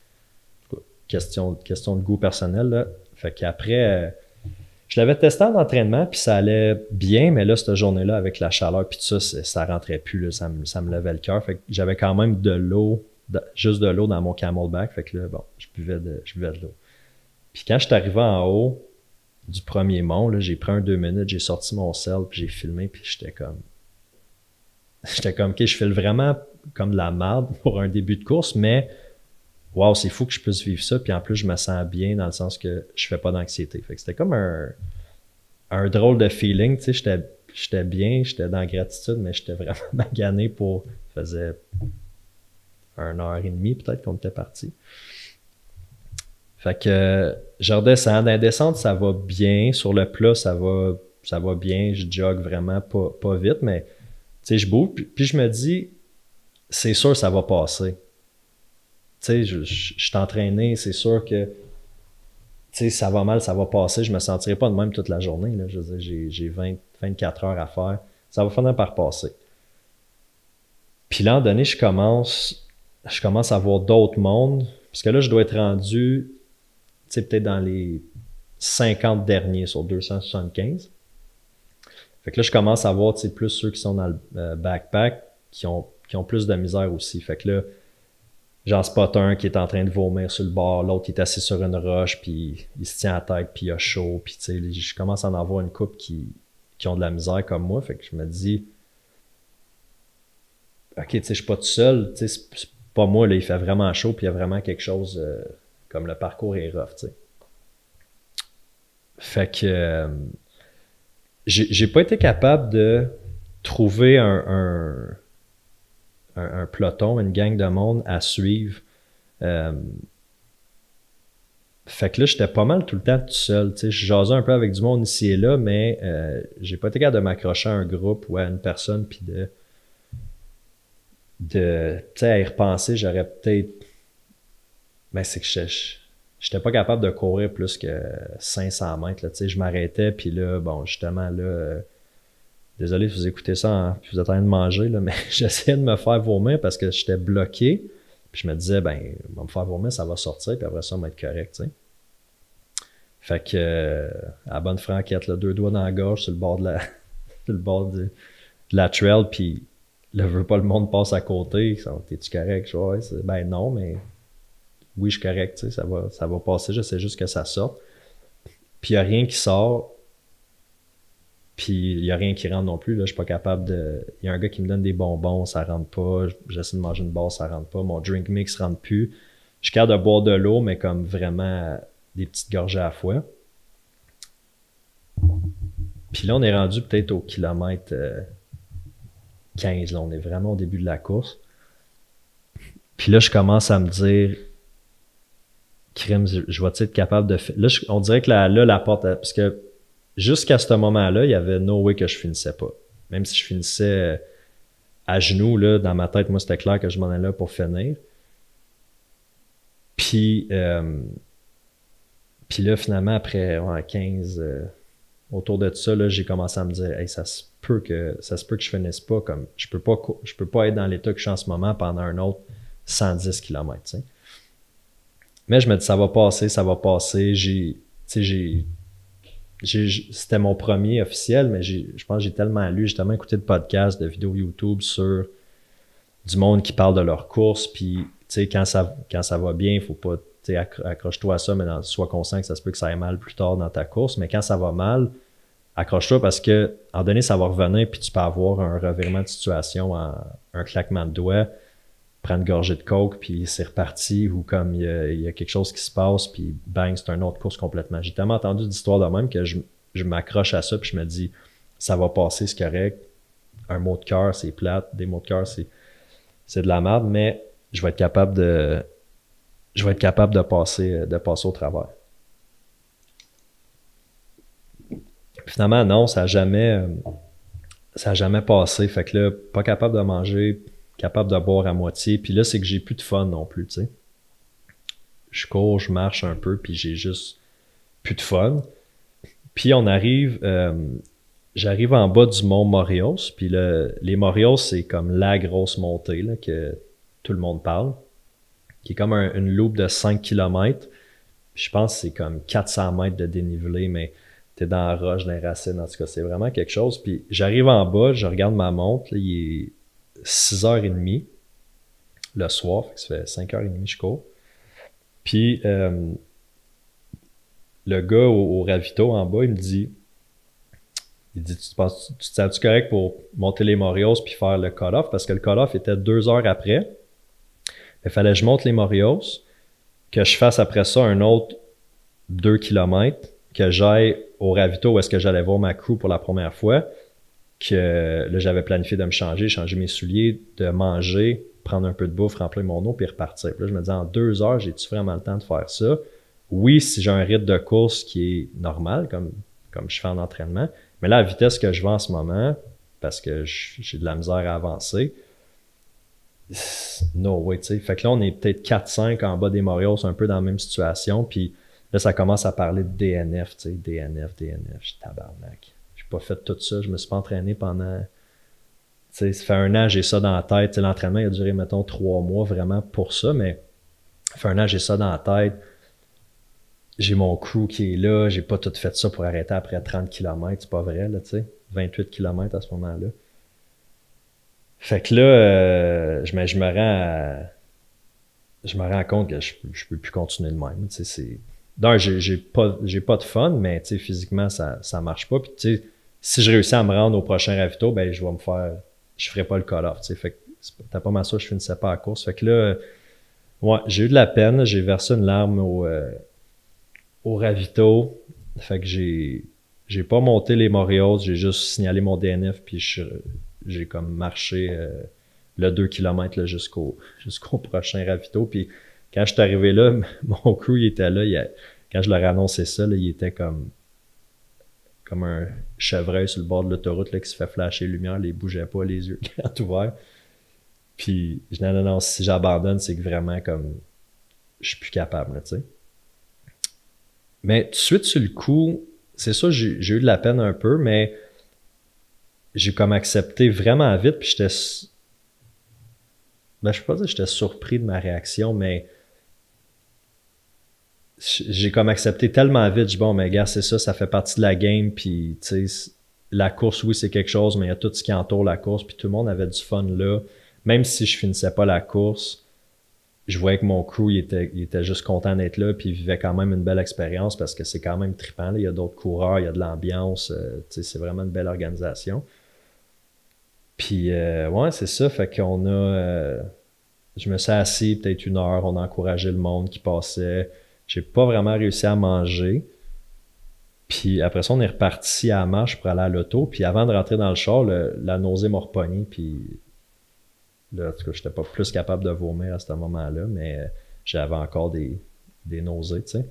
Question de goût personnel, là. Fait qu'après, je l'avais testé en entraînement, puis ça allait bien, mais là, cette journée-là, avec la chaleur, puis tout ça, ça rentrait plus, là, ça me levait le cœur. Fait que j'avais quand même de l'eau, juste de l'eau dans mon Camelback. Fait que là, bon, je buvais de l'eau. Puis quand je suis arrivé en haut du premier mont, là, j'ai pris 2 minutes, j'ai sorti mon sel, puis j'ai filmé, puis j'étais comme, ok, je file vraiment comme de la merde pour un début de course, mais wow, c'est fou que je puisse vivre ça, puis en plus, je me sens bien dans le sens que je fais pas d'anxiété. Fait que c'était comme un drôle de feeling, tu sais, j'étais bien, j'étais dans la gratitude, mais j'étais vraiment magané pour, ça faisait 1h30 peut-être qu'on était parti. Fait que je redescends. Dans la descente, ça va bien. Sur le plat, ça va bien. Je jogue vraiment pas vite, mais tu sais, je bouge. Puis je me dis, c'est sûr ça va passer. Tu sais, je suis entraîné, c'est sûr que tu sais, ça va mal, ça va passer. Je me sentirai pas de même toute la journée, là. Je veux dire, j'ai 24 heures à faire. Ça va finir par passer. Puis l'an donné, je commence à voir d'autres mondes. Parce que là, je dois être rendu, tu sais, peut-être dans les 50 derniers sur 275. Fait que là, je commence à voir, tu sais, plus ceux qui sont dans le backpack, qui ont plus de misère aussi. Fait que là, j'en spot un qui est en train de vomir sur le bord, l'autre qui est assis sur une roche, puis il se tient à la tête, puis il a chaud. Puis tu sais, je commence à en avoir une couple qui ont de la misère comme moi. Fait que je me dis, ok, tu sais, je suis pas tout seul, tu sais, c'est pas moi, là, il fait vraiment chaud, puis il y a vraiment quelque chose, comme le parcours est rough, tu sais. Fait que j'ai pas été capable de trouver un peloton, une gang de monde à suivre. Fait que là, j'étais pas mal tout le temps tout seul, tu sais. Je jasais un peu avec du monde ici et là, mais j'ai pas été capable de m'accrocher à un groupe ou à une personne, puis tu sais, à y repenser, j'aurais peut-être... Ben, c'est que j'étais pas capable de courir plus que 500 mètres, là, tu sais, je m'arrêtais, puis là, bon, justement, là, désolé si vous écoutez ça, hein, puis vous êtes en train de manger, là, mais j'essayais de me faire vomir parce que j'étais bloqué, Puis je me disais, ben, on va me faire vomir, ça va sortir, puis après ça, on va être correct, tu sais. Fait que, à bonne franquette, là, 2 doigts dans la gorge sur le bord sur le bord de la trail, puis là, je veux pas le monde passe à côté. T'es-tu correct? Ouais, ben non, mais oui, je suis correct, tu sais, ça va passer, je sais juste que ça sorte. Puis il n'y a rien qui sort, puis il n'y a rien qui rentre non plus. Là, je suis pas capable de. Il y a un gars qui me donne des bonbons, ça rentre pas. J'essaie de manger une barre, ça rentre pas. Mon drink mix rentre plus. Je suis capable de boire de l'eau, mais comme vraiment des petites gorgées à la fois. Puis là, on est rendu peut-être au kilomètre 15. Là, on est vraiment au début de la course. Puis là, je commence à me dire, crème, je vais être capable de faire. Là, on dirait que la porte, parce que jusqu'à ce moment-là, il y avait no way que je finissais pas. Même si je finissais à genoux, là, dans ma tête, moi, c'était clair que je m'en allais là pour finir. Puis là, finalement, après 15, autour de ça, là, j'ai commencé à me dire, hey, ça se peut que je finisse pas comme. Je peux pas être dans l'état que je suis en ce moment pendant un autre 110 km. T'sais. Mais je me dis, ça va passer. C'était mon premier officiel, mais je pense que j'ai tellement lu, j'ai tellement écouté de podcasts, de vidéos YouTube sur du monde qui parle de leur course, puis quand ça va bien, il faut pas, accroche-toi à ça, mais sois conscient que ça se peut que ça aille mal plus tard dans ta course, mais quand ça va mal, accroche-toi parce que, en donné, ça va revenir, puis tu peux avoir un revirement de situation, un claquement de doigts, prendre une gorgée de coke, puis c'est reparti, ou comme il y a quelque chose qui se passe, puis bang, c'est une autre course complètement. J'ai tellement entendu d'histoires de même que je m'accroche à ça, puis je me dis, ça va passer, c'est correct. Un mot de cœur, c'est plate. Des mots de cœur, c'est de la merde, mais je vais être capable de passer au travers. Finalement, non, ça n'a jamais passé. Fait que là, pas capable de manger, capable de boire à moitié. Puis là, c'est que j'ai plus de fun non plus, tu sais. Je cours, je marche un peu, puis j'ai juste plus de fun. Puis j'arrive en bas du mont Moreos. Puis les Moreos, c'est comme la grosse montée là, que tout le monde parle, qui est comme une loupe de 5 km. Puis je pense que c'est comme 400 mètres de dénivelé, mais t'es dans la roche, dans les racines, en tout cas, c'est vraiment quelque chose. Puis j'arrive en bas, je regarde ma montre, là, il est 6h30 le soir, fait que ça fait 5h30 que je cours. Puis le gars au ravito en bas, il dit, tu te sens-tu correct pour monter les Moreos puis faire le cut-off? Parce que le cut-off était 2 heures après. Il fallait que je monte les Moreos, que je fasse après ça un autre 2 km, que j'aille au ravito où est-ce que j'allais voir ma crew pour la première fois, que là, j'avais planifié de me changer mes souliers, de manger, prendre un peu de bouffe, remplir mon eau, puis repartir. Puis là, je me disais, en 2 heures, j'ai-tu vraiment le temps de faire ça? Oui, si j'ai un rythme de course qui est normal, comme je fais en entraînement, mais là, la vitesse que je vais en ce moment, parce que j'ai de la misère à avancer, no way, tu sais. Fait que là, on est peut-être 4-5 en bas des Moreos, un peu dans la même situation, puis là, ça commence à parler de DNF, tu sais, DNF, je suis tabarnak. J'ai pas fait tout ça, je me suis pas entraîné pendant, tu sais, ça fait 1 an, j'ai ça dans la tête, tu sais, l'entraînement, il a duré, mettons, 3 mois vraiment pour ça, mais ça fait 1 an, j'ai ça dans la tête, j'ai mon crew qui est là, j'ai pas tout fait ça pour arrêter après 30 km, c'est pas vrai, là, tu sais, 28 km à ce moment-là. Fait que là, je me rends compte que je peux plus continuer de même, tu sais, d'un, j'ai pas de fun, mais tu sais, physiquement, ça marche pas. Puis tu sais, si je réussis à me rendre au prochain ravito, ben je ferai pas le call-off. Tu sais, fait que t'as pas mal ça, je finissais pas la course. Fait que là, ouais, j'ai eu de la peine, j'ai versé une larme au ravito. Fait que j'ai pas monté les Moreos, j'ai juste signalé mon DNF, puis j'ai comme marché le 2 km là, jusqu'au prochain ravito. Puis quand je suis arrivé là, mon crew, il était là. Quand je leur ai annoncé ça, là, il était comme un chevreuil sur le bord de l'autoroute là, qui se fait flasher lumière, il bougeait pas, les yeux grands ouverts. Puis je dis non, si j'abandonne, c'est que vraiment comme je suis plus capable, là, tu sais. Mais tout de suite sur le coup, c'est ça, j'ai eu de la peine un peu, mais j'ai comme accepté vraiment vite, puis Ben, je ne peux pas dire que j'étais surpris de ma réaction, mais j'ai comme accepté tellement vite. Je dis, bon, mais gars, c'est ça, ça fait partie de la game. Puis, tu sais, la course, oui, c'est quelque chose, mais il y a tout ce qui entoure la course. Puis tout le monde avait du fun là. Même si je finissais pas la course, je voyais que mon crew, il était juste content d'être là. Puis il vivait quand même une belle expérience parce que c'est quand même trippant. Là. Il y a d'autres coureurs, il y a de l'ambiance. Tu sais, c'est vraiment une belle organisation. Puis, ouais, c'est ça. Fait qu'on a. Je me suis assis peut-être 1 heure, on a encouragé le monde qui passait. J'ai pas vraiment réussi à manger. Puis après ça, on est reparti à la marche pour aller à l'auto. Puis avant de rentrer dans le char, la nausée m'a repogné. Puis là, en tout cas, j'étais pas plus capable de vomir à ce moment-là, mais j'avais encore des nausées, tu sais.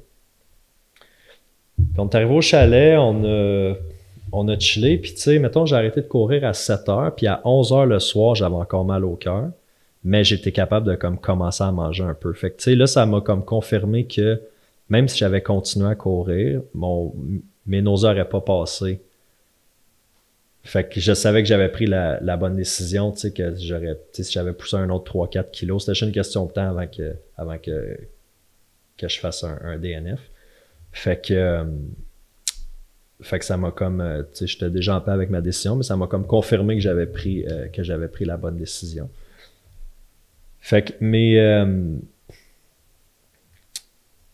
Puis on est arrivé au chalet, on a chillé. Puis tu sais, mettons, j'ai arrêté de courir à 7 heures. Puis à 11 heures le soir, j'avais encore mal au cœur. Mais j'étais capable de comme commencer à manger un peu. Fait que tu sais, là, ça m'a comme confirmé que même si j'avais continué à courir, mes nausées n'auraient pas passé. Fait que je savais que j'avais pris la bonne décision, tu sais, que j'aurais, tu sais, si j'avais poussé un autre 3-4 kilos, c'était juste une question de temps avant que je fasse un DNF. Fait que ça m'a comme, tu sais, j'étais déjà en paix avec ma décision, mais ça m'a comme confirmé que j'avais pris la bonne décision. Fait que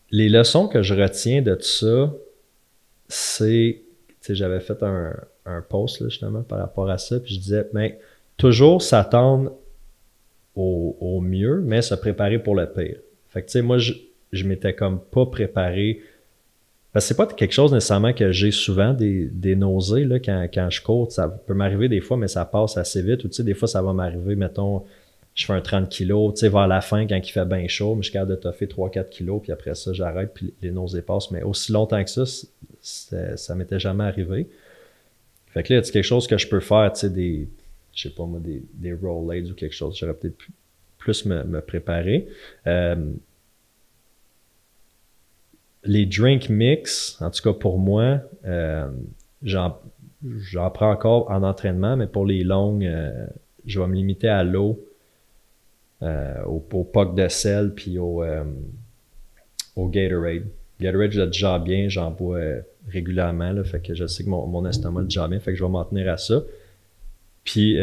les leçons que je retiens de tout ça, c'est, tu sais, j'avais fait un post là, justement par rapport à ça, puis je disais, mais toujours s'attendre au mieux, mais se préparer pour le pire. Fait que tu sais, moi, je m'étais comme pas préparé. Parce que c'est pas quelque chose nécessairement que j'ai souvent, des nausées là, quand je cours. Ça peut m'arriver des fois, mais ça passe assez vite. Ou tu sais, des fois, ça va m'arriver, mettons, je fais un 30 kilos, tu sais, vers la fin, quand il fait bien chaud, mais je suis capable de toffer 3-4 kilos, puis après ça, j'arrête, puis les nausées passent. Mais aussi longtemps que ça m'était jamais arrivé. Fait que là, c'est quelque chose que je peux faire, tu sais, je sais pas moi, des Rolaids ou quelque chose. J'aurais peut-être plus me préparer. Les drink mix, en tout cas pour moi, j'en prends encore en entraînement, mais pour les longues, je vais me limiter à l'eau, au puck de sel, puis au Gatorade. Gatorade, je le digère bien, j'en bois régulièrement, là, fait que je sais que mon estomac le digère bien, fait que je vais m'en tenir à ça. Puis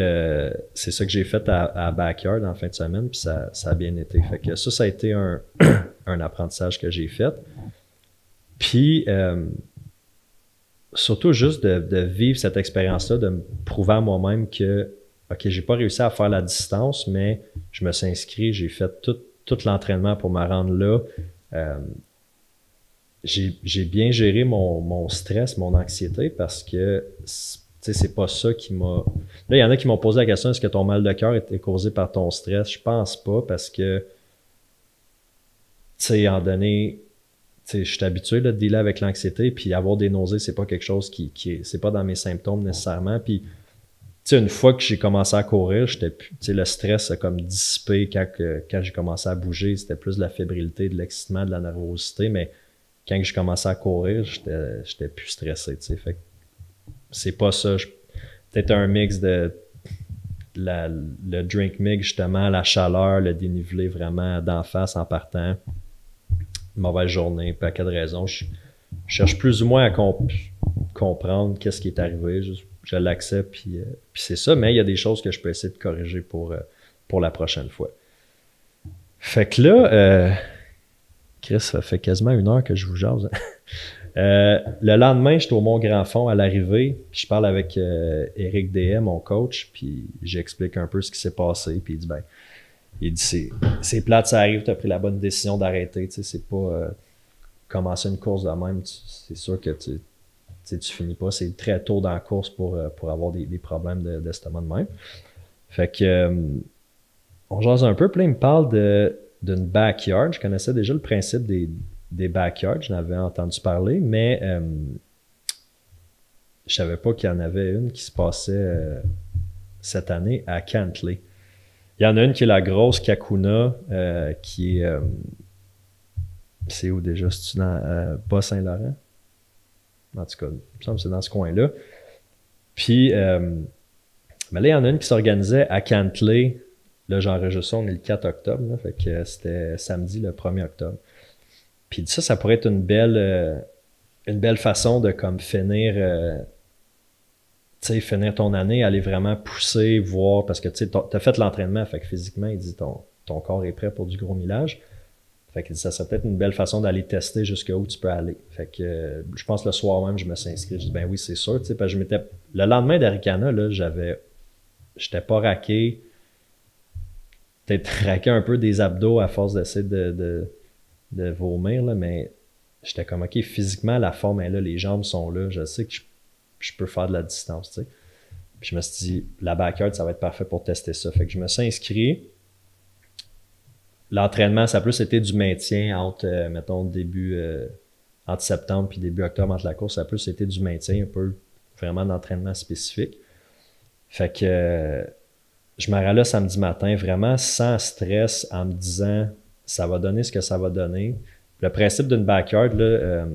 c'est ça que j'ai fait à Backyard en fin de semaine, puis ça a bien été. Fait que ça a été un apprentissage que j'ai fait. Puis surtout juste de vivre cette expérience-là, de me prouver à moi-même que, OK, j'ai pas réussi à faire la distance, mais je me suis inscrit, j'ai fait tout l'entraînement pour me rendre là. J'ai bien géré mon stress, mon anxiété, parce que c'est pas ça qui m'a... Là, il y en a qui m'ont posé la question, est-ce que ton mal de cœur était causé par ton stress? Je pense pas, parce que, tu sais, en donné, je suis habitué là, de dealer avec l'anxiété, puis avoir des nausées, c'est pas quelque chose c'est pas dans mes symptômes nécessairement. Puis, une fois que j'ai commencé à courir, le stress a comme dissipé quand j'ai commencé à bouger. C'était plus de la fébrilité, de l'excitement, de la nervosité, mais quand j'ai commencé à courir, j'étais plus stressé, tu sais. Fait que c'est pas ça. Peut-être un mix de le drink mix, justement, la chaleur, le dénivelé vraiment d'en face en partant. Mauvaise journée, paquet de raisons. Je cherche plus ou moins à comprendre qu'est-ce qui est arrivé. Je l'accepte, puis c'est ça. Mais il y a des choses que je peux essayer de corriger pour la prochaine fois. Fait que là, Chris, ça fait quasiment 1 heure que je vous jase. Le lendemain, j'étais au Mont-Grand-Fond à l'arrivée, puis je parle avec Éric Deshaies, mon coach, puis j'explique un peu ce qui s'est passé, puis il dit c'est plate, ça arrive, tu as pris la bonne décision d'arrêter, tu sais, c'est pas commencer une course de même, c'est sûr que tu finis pas, c'est très tôt dans la course pour avoir des problèmes d'estomac de même. Fait que on jase un peu, puis là, il me parle d'une backyard. Je connaissais déjà le principe des backyards, j'en avais entendu parler, mais je savais pas qu'il y en avait une qui se passait cette année à Cantley. Il y en a une qui est la grosse Kakuna, qui est... c'est où déjà? C'est-tu dans Bas-Saint-Laurent? En tout cas, il me semble que c'est dans ce coin-là. Puis, mais là, il y en a une qui s'organisait à Cantley là, j'enregistre ça, on est le 4 octobre, là, fait que c'était samedi le 1er octobre. Puis ça pourrait être une belle façon de comme finir, tu sais, finir ton année, aller vraiment pousser, voir, parce que tu sais, t'as fait l'entraînement, fait que physiquement, il dit ton corps est prêt pour du gros millage. Fait que ça serait peut-être une belle façon d'aller tester jusqu'où tu peux aller. Fait que je pense le soir même, je me suis inscrit. Je dis ben oui, c'est sûr, tu sais, parce que le lendemain d'Arikana, là, j'étais pas raqué, peut-être raqué un peu des abdos à force d'essayer de vomir, là, mais j'étais comme ok, physiquement, la forme est là, les jambes sont là, je sais que je peux faire de la distance, tu sais. Puis je me suis dit, la backyard, ça va être parfait pour tester ça. Fait que je me suis inscrit. L'entraînement, ça a plus été du maintien entre, mettons, entre septembre puis début octobre entre la course. Ça a plus été du maintien, un peu vraiment d'entraînement spécifique. Fait que je m'arrête là samedi matin, vraiment sans stress, en me disant, ça va donner ce que ça va donner. Le principe d'une backyard, là,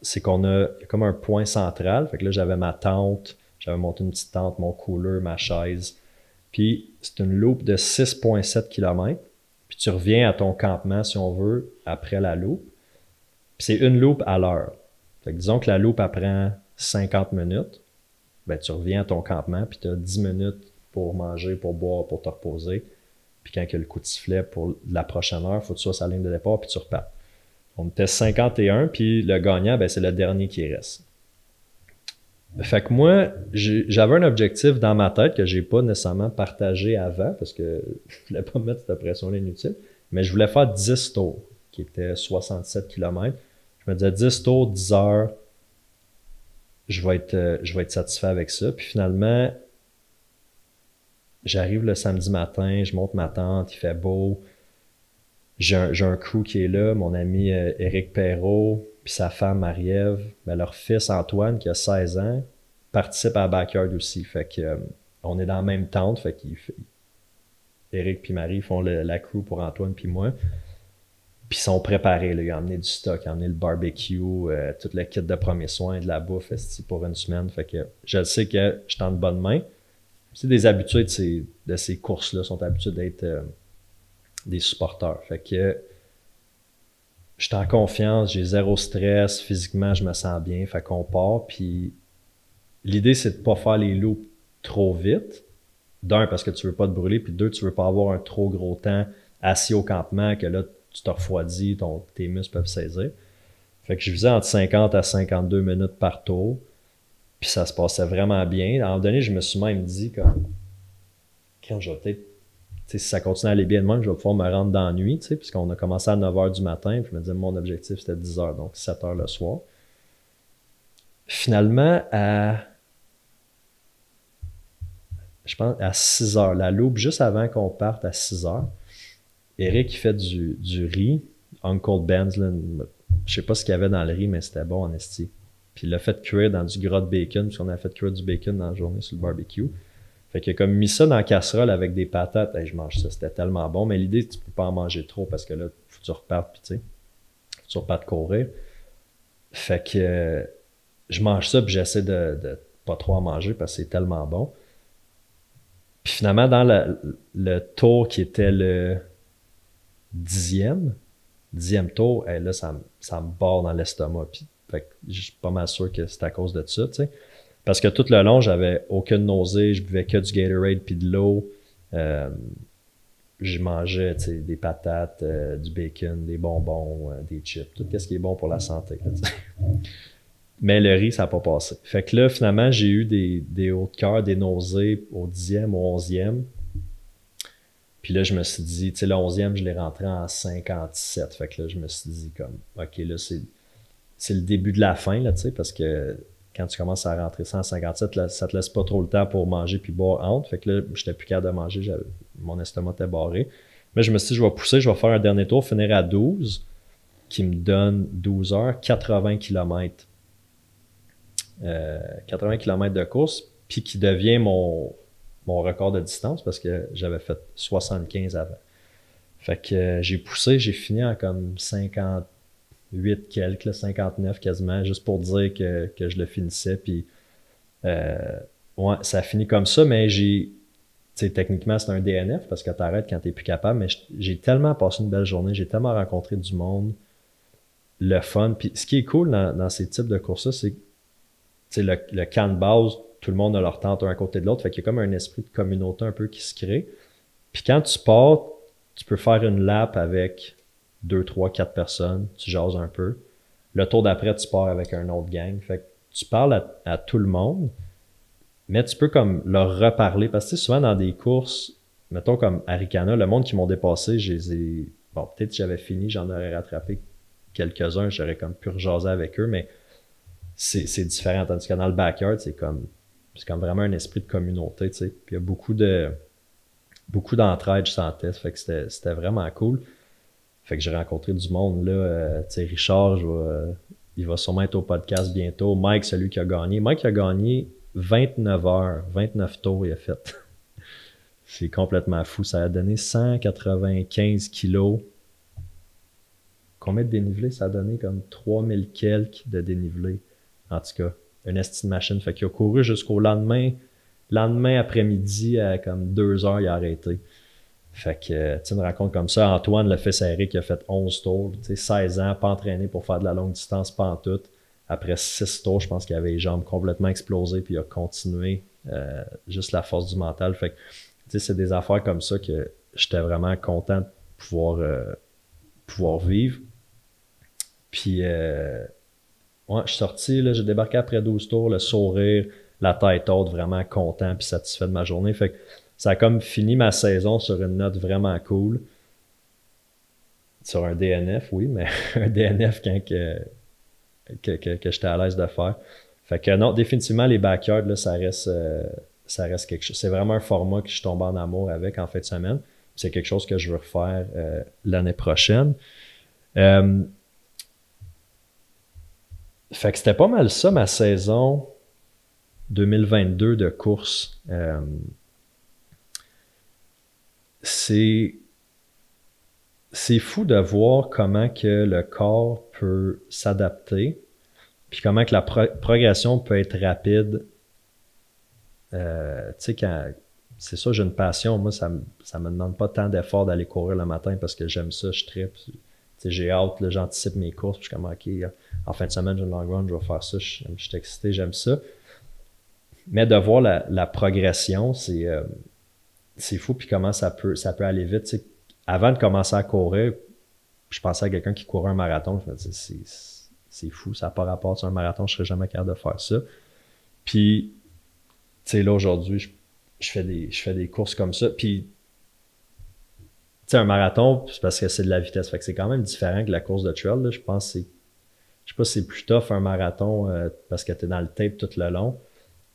c'est qu'on a comme un point central. Fait que là, j'avais ma tente, j'avais monté une petite tente, mon cooler, ma chaise. Puis c'est une loupe de 6,7 km. Puis tu reviens à ton campement, si on veut, après la loupe. Puis c'est une loupe à l'heure. Fait que disons que la loupe, elle prend 50 minutes. Ben, tu reviens à ton campement, puis tu as 10 minutes pour manger, pour boire, pour te reposer. Puis quand il y a le coup de sifflet pour la prochaine heure, il faut que tu sois sur la ligne de départ, puis tu repars. On était 51, puis le gagnant, ben, c'est le dernier qui reste. Fait que moi, j'avais un objectif dans ma tête que j'ai pas nécessairement partagé avant, parce que je voulais pas me mettre cette pression-là inutile, mais je voulais faire 10 tours, qui était 67 km. Je me disais 10 tours, 10 heures, je vais être satisfait avec ça. Puis finalement, j'arrive le samedi matin, je monte ma tente, il fait beau. J'ai un crew qui est là, mon ami Éric Perrault, puis sa femme Marie-Ève, ben, leur fils Antoine, qui a 16 ans, participe à la backyard aussi. Fait que on est dans la même tente, fait Éric puis Marie font la crew pour Antoine puis moi. Puis ils sont préparés, là. Ils ont amené du stock, ils ont amené le barbecue, tout le kit de premiers soins, de la bouffe pour une semaine. Fait que je sais que je suis en bonne main. C'est des habitués de ces courses-là, sont habitués d'être des supporters. Fait que je suis en confiance, j'ai zéro stress, physiquement je me sens bien, fait qu'on part. Puis l'idée c'est de pas faire les loops trop vite. D'un, parce que tu veux pas te brûler, puis deux, tu veux pas avoir un trop gros temps assis au campement que là tu te refroidis, tes muscles peuvent saisir. Fait que je faisais entre 50 à 52 minutes par tour. Puis ça se passait vraiment bien. À un moment donné, je me suis même dit comme quand je vais peut-être, si ça continue à aller bien de même, je vais pouvoir me rendre dans la nuit, puisqu'on a commencé à 9 h du matin, puis je me disais mon objectif c'était 10 h, donc 7 h le soir. Finalement, je pense à 6 h, la loupe, juste avant qu'on parte à 6 h, Eric il fait du riz, Uncle Ben's, là, je sais pas ce qu'il y avait dans le riz, mais c'était bon en esti. Puis il l'a fait cuire dans du gras de bacon, puisqu'on a fait cuire du bacon dans la journée sur le barbecue. Fait qu'il a comme mis ça dans la casserole avec des patates. Hey, je mange ça, c'était tellement bon. Mais l'idée, tu peux pas en manger trop parce que là, faut que tu repartes, puis tu sais, faut que tu repartes courir. Fait que je mange ça, puis j'essaie de pas trop en manger parce que c'est tellement bon. Puis finalement, dans le tour qui était le dixième tour, hey, là, ça me barre dans l'estomac. Puis, fait que je suis pas mal sûr que c'est à cause de ça, tu sais. Parce que tout le long, j'avais aucune nausée, je buvais que du Gatorade puis de l'eau. Je mangeais des patates, du bacon, des bonbons, des chips, tout ce qui est bon pour la santé. Là, mais le riz, ça n'a pas passé. Fait que là, finalement, j'ai eu des hauts de cœur, des nausées au 10e, au 11e. Puis là, je me suis dit, tu sais, le 11e, je l'ai rentré en 57. Fait que là, je me suis dit comme, OK, là, c'est le début de la fin, là, tu sais, parce que quand tu commences à rentrer 157, là, ça te laisse pas trop le temps pour manger puis boire entre. Fait que là, j'étais plus capable de manger, mon estomac était barré. Mais je me suis dit, je vais pousser, je vais faire un dernier tour, finir à 12, qui me donne 12 heures, 80 km. 80 km de course, puis qui devient mon record de distance parce que j'avais fait 75 avant. Fait que j'ai poussé, j'ai fini en comme 58 quelques, là, 59 quasiment, juste pour dire que je le finissais. Puis ouais, ça a fini comme ça, mais j'ai sais, techniquement, c'est un DNF parce que tu arrêtes quand tu n'es plus capable, mais j'ai tellement passé une belle journée, j'ai tellement rencontré du monde, le fun. Puis ce qui est cool dans ces types de courses-là, c'est que le camp de base, tout le monde a leur tente un à côté de l'autre, fait qu'il y a comme un esprit de communauté un peu qui se crée. Puis quand tu pars, tu peux faire une lap avec 2, 3, 4 personnes, tu jases un peu. Le tour d'après, tu pars avec un autre gang. Fait que tu parles à tout le monde, mais tu peux comme leur reparler. Parce que souvent dans des courses, mettons comme Arikana, le monde qui m'ont dépassé, je les ai. Bon, peut-être que j'avais fini, j'en aurais rattrapé quelques-uns, j'aurais comme pu rejaser avec eux, mais c'est différent. Tandis que dans le backyard, c'est comme vraiment un esprit de communauté, tu sais. Puis il y a beaucoup d'entraide, je sentais. Fait que c'était vraiment cool. Fait que j'ai rencontré du monde, là. Tu sais, Richard, il va sûrement être au podcast bientôt. Mike, celui qui a gagné. Mike a gagné 29 heures, 29 tours, il a fait. C'est complètement fou. Ça a donné 195 kilos. Combien de dénivelé? Ça a donné comme 3000 quelques de dénivelé. En tout cas, une estime machine. Fait qu'il a couru jusqu'au lendemain après-midi à comme 2 heures, il a arrêté. Fait que, tu sais, une rencontre comme ça, Antoine le fait serré qui a fait 11 tours, tu sais, 16 ans, pas entraîné pour faire de la longue distance, pas en tout. Après 6 tours, je pense qu'il avait les jambes complètement explosées, puis il a continué, juste la force du mental. Fait que, tu sais, c'est des affaires comme ça que j'étais vraiment content de pouvoir vivre. Puis, ouais, je suis sorti, là, j'ai débarqué après 12 tours, le sourire, la tête haute, vraiment content puis satisfait de ma journée. Fait que ça a comme fini ma saison sur une note vraiment cool. Sur un DNF, oui, mais un DNF quand que j'étais à l'aise de faire. Fait que non, définitivement, les backyards, là, ça reste quelque chose. C'est vraiment un format que je suis tombé en amour avec en fin de semaine. C'est quelque chose que je veux refaire l'année prochaine. Fait que c'était pas mal ça, ma saison 2022 de course. C'est fou de voir comment que le corps peut s'adapter, puis comment que la progression peut être rapide. Tu sais, c'est ça, j'ai une passion. Moi, ça me demande pas tant d'efforts d'aller courir le matin parce que j'aime ça, je trippe. Tu sais, j'ai hâte, là, j'anticipe mes courses, puis je suis comme, OK, en fin de semaine, j'ai une long run, je vais faire ça, je suis excité, j'aime ça. Mais de voir la progression, c'est fou, puis comment ça peut aller vite. Tu sais, avant de commencer à courir, je pensais à quelqu'un qui courait un marathon, je me disais, c'est fou, ça n'a pas rapport sur un marathon, je serais jamais capable de faire ça. Puis, tu sais, là, aujourd'hui, je fais des courses comme ça, puis, tu sais, un marathon, c'est parce que c'est de la vitesse, fait que c'est quand même différent que la course de trail, là. Je sais pas si c'est plus tough un marathon parce que tu es dans le tape tout le long,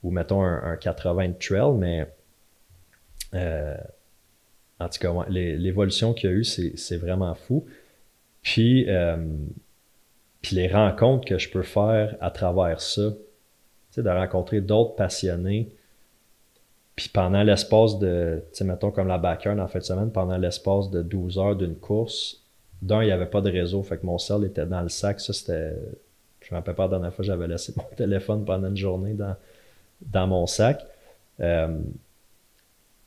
ou mettons un 80 de trail, mais en tout cas, ouais, l'évolution qu'il y a eu, c'est vraiment fou. Puis les rencontres que je peux faire à travers ça, tu sais, de rencontrer d'autres passionnés, puis pendant l'espace de, tu sais, mettons comme la backyard en fin de semaine, pendant l'espace de 12 heures d'une course, il n'y avait pas de réseau, fait que mon cell était dans le sac. Ça, c'était, je me rappelle pas la dernière fois, j'avais laissé mon téléphone pendant une journée dans mon sac.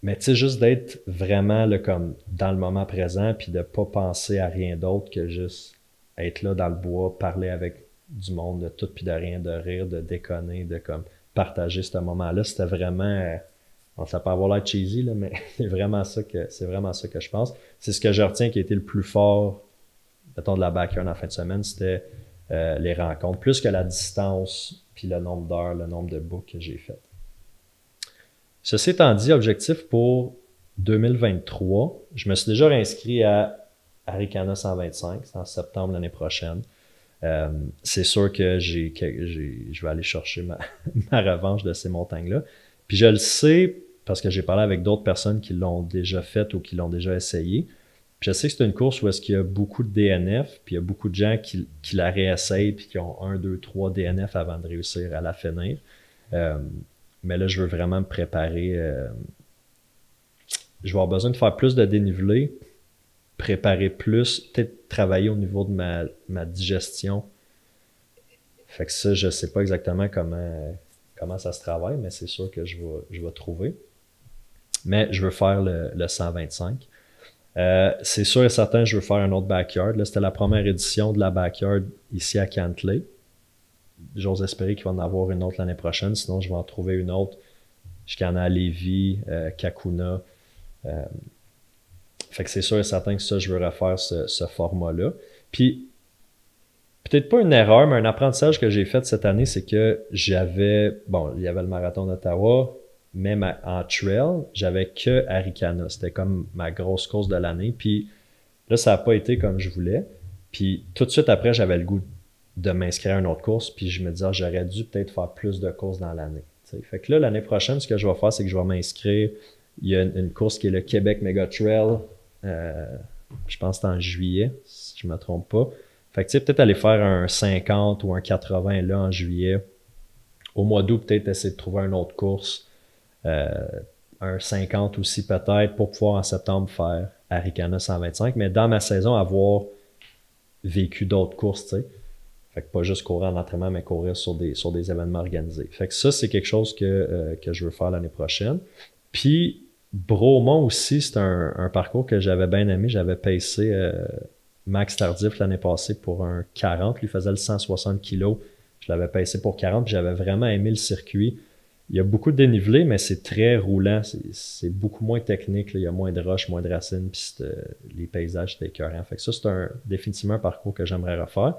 Mais tu sais, juste d'être vraiment là, comme dans le moment présent, puis de pas penser à rien d'autre que juste être là dans le bois, parler avec du monde, de tout, puis de rien, de rire, de déconner, de comme partager ce moment-là. C'était vraiment, bon, ça peut avoir l'air cheesy, là, mais c'est vraiment ça que je pense. C'est ce que je retiens qui a été le plus fort, mettons, de la backyard en fin de semaine, c'était les rencontres, plus que la distance, puis le nombre d'heures, le nombre de boucles que j'ai faites. Ceci étant dit, objectif pour 2023, je me suis déjà réinscrit à Arikana 125, c'est en septembre l'année prochaine. C'est sûr que je vais aller chercher ma revanche de ces montagnes-là. Puis je le sais parce que j'ai parlé avec d'autres personnes qui l'ont déjà fait ou qui l'ont déjà essayé. Puis je sais que c'est une course où est-ce qu'il y a beaucoup de DNF, puis il y a beaucoup de gens qui la réessayent puis qui ont 1, 2, 3 DNF avant de réussir à la finir. Mais là, je veux vraiment me préparer. Je vais avoir besoin de faire plus de dénivelé, préparer plus, peut-être travailler au niveau de ma digestion. Fait que ça, je sais pas exactement comment ça se travaille, mais c'est sûr que je vais trouver. Mais je veux faire le 125. C'est sûr et certain, je veux faire un autre backyard. Là, c'était la première édition de la backyard ici à Cantley. J'ose espérer qu'il va en avoir une autre l'année prochaine, sinon je vais en trouver une autre jusqu'à à Lévis, Kakuna. Fait que c'est sûr et certain que ça, je veux refaire ce format-là. Puis, peut-être pas une erreur, mais un apprentissage que j'ai fait cette année, c'est que bon, il y avait le marathon d'Ottawa, mais en trail, j'avais que Arikana. C'était comme ma grosse course de l'année. Puis là, ça n'a pas été comme je voulais. Puis tout de suite après, j'avais le goût de m'inscrire à une autre course. Puis je me disais, j'aurais dû peut-être faire plus de courses dans l'année. Fait que là, l'année prochaine, ce que je vais faire, c'est que je vais m'inscrire. Il y a une course qui est le Québec Mega Trail. Je pense que c'est en juillet, si je ne me trompe pas. Fait que tu sais, peut-être aller faire un 50 ou un 80 là en juillet. Au mois d'août, peut-être essayer de trouver une autre course. Un 50 aussi peut-être pour pouvoir en septembre faire Arikana 125. Mais dans ma saison, avoir vécu d'autres courses, tu sais. Fait que pas juste courir en entraînement, mais courir sur des événements organisés. Fait que ça, c'est quelque chose que je veux faire l'année prochaine. Puis, Bromont aussi, c'est un parcours que j'avais bien aimé. J'avais pacé Max Tardif l'année passée pour un 40. Lui faisait le 160 kg. Je l'avais pacé pour 40. Puis j'avais vraiment aimé le circuit. Il y a beaucoup de dénivelé, mais c'est très roulant. C'est beaucoup moins technique. Là. Il y a moins de roches, moins de racines. Puis les paysages, c'était écœurant. Fait que ça, c'est définitivement un parcours que j'aimerais refaire.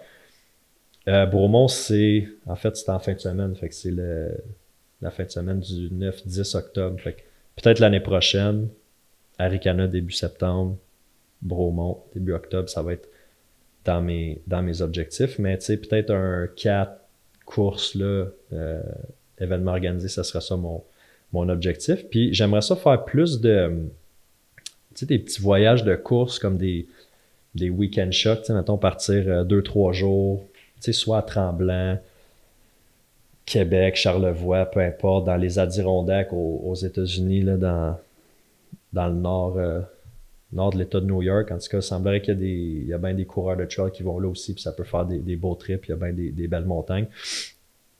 Bromont, en fait, c'est en fin de semaine. Fait que c'est la fin de semaine du 9-10 octobre. Fait que peut-être l'année prochaine, Arikana début septembre, Bromont début octobre, ça va être dans mes objectifs. Mais tu sais, peut-être un 4 courses, là, événement organisé, ça sera ça mon objectif. Puis j'aimerais ça faire plus de, tu sais, des petits voyages de courses comme des week-end shots, tu sais, mettons partir 2-3 jours, tu sais, soit à Tremblant, Québec, Charlevoix, peu importe, dans les Adirondacks aux États-Unis, là, dans le nord de l'État de New York. En tout cas, il semblerait qu'il y a bien des coureurs de trail qui vont là aussi, puis ça peut faire des beaux trips, il y a bien des belles montagnes.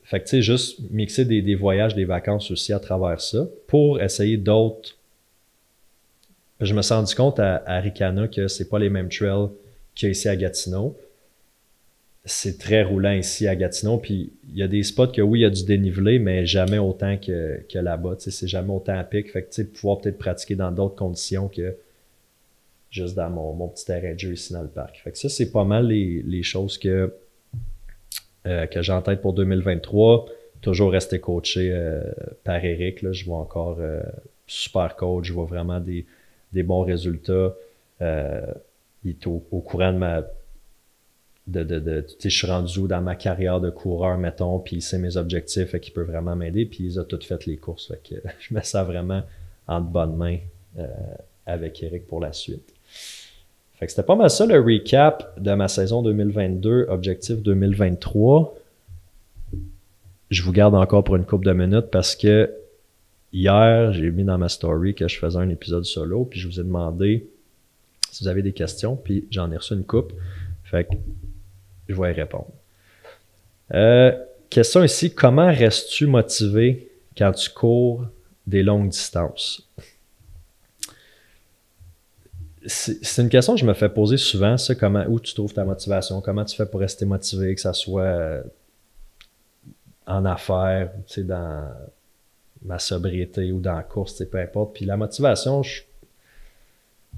Fait que tu sais, juste mixer des voyages, des vacances aussi à travers ça, pour essayer d'autres. Je me suis rendu compte à Arikana que c'est pas les mêmes trails qu'il y a ici à Gatineau. C'est très roulant ici à Gatineau, puis il y a des spots que oui, il y a du dénivelé, mais jamais autant que là-bas, tu sais, c'est jamais autant à pic. Fait que tu sais, pouvoir peut-être pratiquer dans d'autres conditions que juste dans mon petit terrain de jeu ici dans le parc. Fait que ça, c'est pas mal les choses que j'ai en tête pour 2023. Toujours rester coaché par Eric. Là, je vois encore super coach, je vois vraiment des bons résultats. Il est au courant de je suis rendu dans ma carrière de coureur, mettons, puis il sait mes objectifs, fait qu'il peut vraiment m'aider, puis il a toutes fait les courses. Fait que je me sens vraiment en de bonnes mains avec Eric pour la suite. Fait que c'était pas mal ça le recap de ma saison 2022, objectif 2023. Je vous garde encore pour une couple de minutes parce que hier, j'ai mis dans ma story que je faisais un épisode solo, puis je vous ai demandé si vous avez des questions, puis j'en ai reçu une couple. Fait que je vais y répondre. Question ici, comment restes-tu motivé quand tu cours des longues distances? C'est une question que je me fais poser souvent, ça, où tu trouves ta motivation, comment tu fais pour rester motivé, que ça soit en affaires, tu sais, dans ma sobriété ou dans la course, tu sais, peu importe. Puis la motivation, je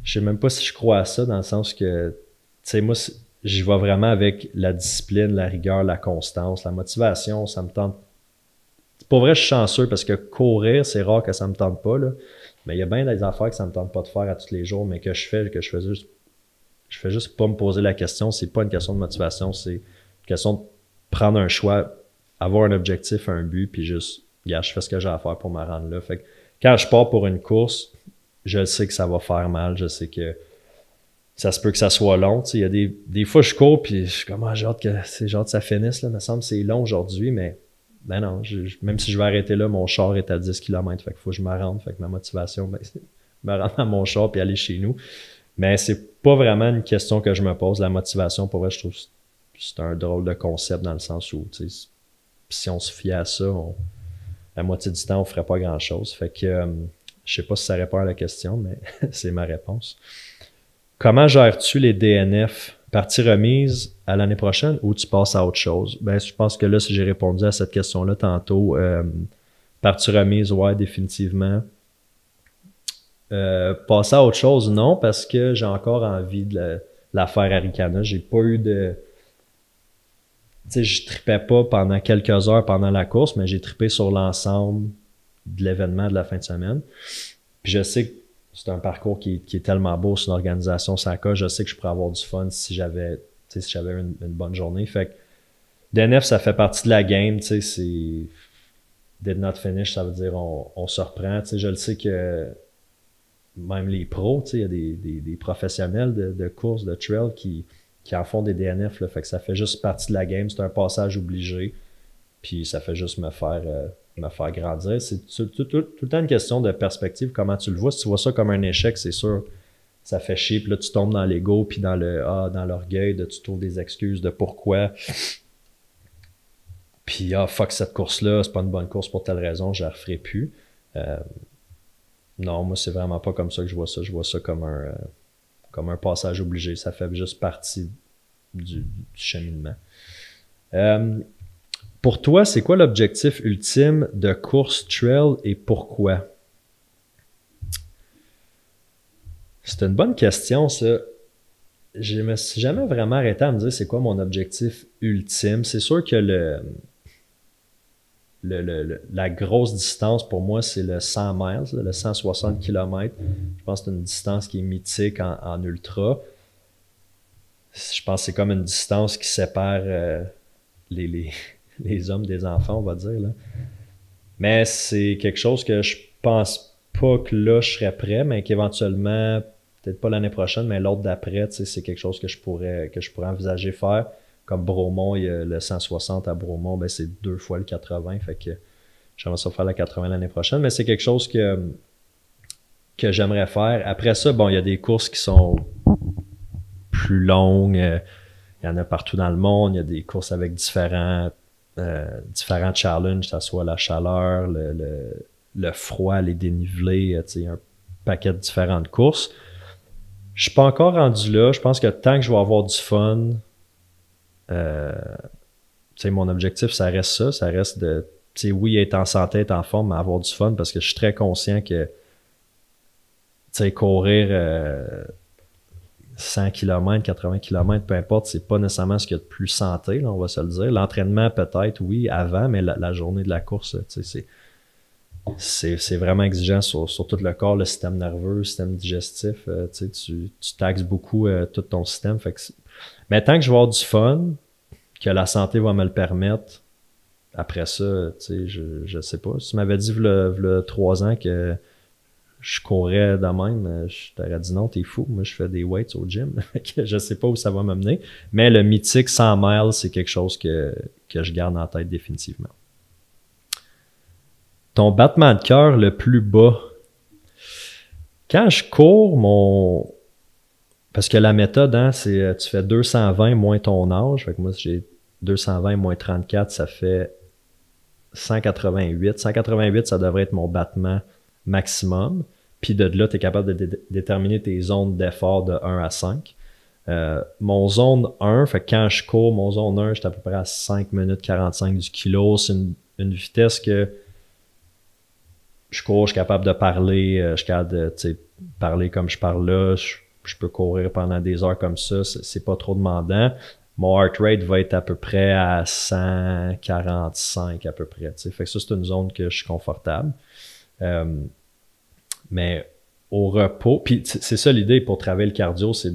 sais même pas si je crois à ça, dans le sens que, tu sais, moi, j'y vais vraiment avec la discipline, la rigueur, la constance, la motivation, ça me tente. Pour vrai, je suis chanceux parce que courir, c'est rare que ça me tente pas, là. Mais il y a bien des affaires que ça me tente pas de faire à tous les jours, mais que je fais juste pas me poser la question. C'est pas une question de motivation, c'est une question de prendre un choix, avoir un objectif, un but, puis juste, regarde, je fais ce que j'ai à faire pour me rendre là. Fait que quand je pars pour une course, je sais que ça va faire mal, je sais que ça se peut que ça soit long. Il y a des fois, je cours, puis je suis comme, j'ai hâte que ça finisse, là. Il me semble que c'est long aujourd'hui, mais ben non, même si je vais arrêter là, mon char est à 10 km, fait qu'il faut que je me rende. Fait que ma motivation, c'est me rendre à mon char puis aller chez nous. Mais c'est pas vraiment une question que je me pose. La motivation, pour vrai, je trouve que c'est un drôle de concept dans le sens où, si on se fiait à ça, la moitié du temps, on ferait pas grand-chose. Fait que Je sais pas si ça répond à la question, mais c'est ma réponse. Comment gères-tu les DNF? Partie remise à l'année prochaine ou tu passes à autre chose? Ben, je pense que là, si j'ai répondu à cette question-là tantôt, partie remise, ouais, définitivement. Passer à autre chose, non, parce que j'ai encore envie de la faire à Ricana. J'ai pas eu de... Tu sais, je tripais pas pendant quelques heures pendant la course, mais j'ai trippé sur l'ensemble de l'événement de la fin de semaine. Puis je sais que c'est un parcours qui est tellement beau, c'est une organisation SACA, je sais que je pourrais avoir du fun si j'avais une bonne journée. Fait que DNF, ça fait partie de la game, tu sais, c'est did not finish, ça veut dire on se reprend. Tu sais, je le sais que même les pros, tu sais, il y a des professionnels de course, de trail qui en font des DNF, là, fait que ça fait juste partie de la game, c'est un passage obligé, puis ça fait juste me faire grandir. C'est tout le temps une question de perspective, comment tu le vois. Si tu vois ça comme un échec, c'est sûr, ça fait chier, puis là tu tombes dans l'ego, puis dans l'orgueil, tu trouves des excuses de pourquoi. Puis fuck cette course-là, c'est pas une bonne course pour telle raison, je la referai plus. Non, moi c'est vraiment pas comme ça que je vois ça. Je vois ça comme un passage obligé. Ça fait juste partie du cheminement. Pour toi, c'est quoi l'objectif ultime de course trail et pourquoi? C'est une bonne question, ça. Je me suis jamais vraiment arrêté à me dire c'est quoi mon objectif ultime. C'est sûr que la grosse distance pour moi, c'est le 100 miles, le 160 km. Je pense que c'est une distance qui est mythique en ultra. Je pense que c'est comme une distance qui sépare les hommes des enfants, on va dire, là. Mais c'est quelque chose que je pense pas que là, je serais prêt, mais qu'éventuellement, peut-être pas l'année prochaine, mais l'autre d'après, tu sais, c'est quelque chose que je pourrais envisager faire. Comme Bromont, il y a le 160 à Bromont, ben c'est 2 fois le 80, fait que j'aimerais ça faire la 80 l'année prochaine, mais c'est quelque chose que j'aimerais faire. Après ça, bon, il y a des courses qui sont plus longues, il y en a partout dans le monde, il y a des courses avec différents challenges, que ce soit la chaleur, le froid, les dénivelés, tu sais, un paquet de différentes courses. Je suis pas encore rendu là, je pense que tant que je vais avoir du fun, tu sais, mon objectif, ça reste de, tu sais, oui, être en santé, être en forme, mais avoir du fun parce que je suis très conscient que, tu sais, courir 100 km, 80 km, peu importe, c'est pas nécessairement ce qu'il y a de plus santé, là, on va se le dire. L'entraînement, peut-être, oui, avant, mais la journée de la course, tu sais, c'est vraiment exigeant sur tout le corps, le système nerveux, le système digestif, tu sais, tu taxes beaucoup tout ton système. Fait que mais tant que je vais avoir du fun, que la santé va me le permettre, après ça, tu sais, je sais pas. Si tu m'avais dit, v'là 3 ans que je courais de même, je t'aurais dit non, t'es fou. Moi, je fais des weights au gym. Je sais pas où ça va m'amener. Mais le mythique 100 miles, c'est quelque chose que je garde en tête définitivement. Ton battement de cœur le plus bas. Quand je cours, parce que la méthode, hein, c'est tu fais 220 moins ton âge. Fait que moi, j'ai 220 moins 34, ça fait 188. 188, ça devrait être mon battement maximum. Puis de là, tu es capable de déterminer tes zones d'effort de 1 à 5. Mon zone 1, fait que quand je cours, mon zone 1, j'étais à peu près à 5 minutes 45 du kilo. C'est une vitesse que je cours, je suis capable de parler, je suis capable de parler comme je parle là. Je peux courir pendant des heures comme ça. C'est pas trop demandant. Mon heart rate va être à peu près à 145 à peu près. T'sais. Fait que ça, c'est une zone que je suis confortable. Mais au repos, puis c'est ça l'idée pour travailler le cardio, puis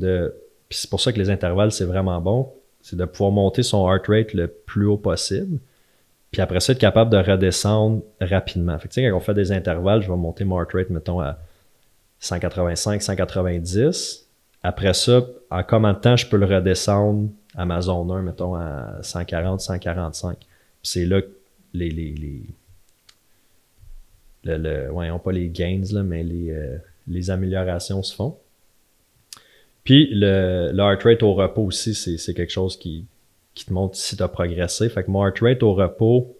c'est pour ça que les intervalles, c'est vraiment bon, c'est de pouvoir monter son heart rate le plus haut possible, puis après ça, être capable de redescendre rapidement. Fait que, quand on fait des intervalles, je vais monter mon heart rate, mettons, à 185, 190. Après ça, en combien de temps je peux le redescendre à ma zone 1, mettons, à 140, 145. Puis c'est là que voyons pas les gains, là, mais les améliorations se font. Puis le heart rate au repos aussi, c'est quelque chose qui te montre si tu as progressé. Fait que mon heart rate au repos,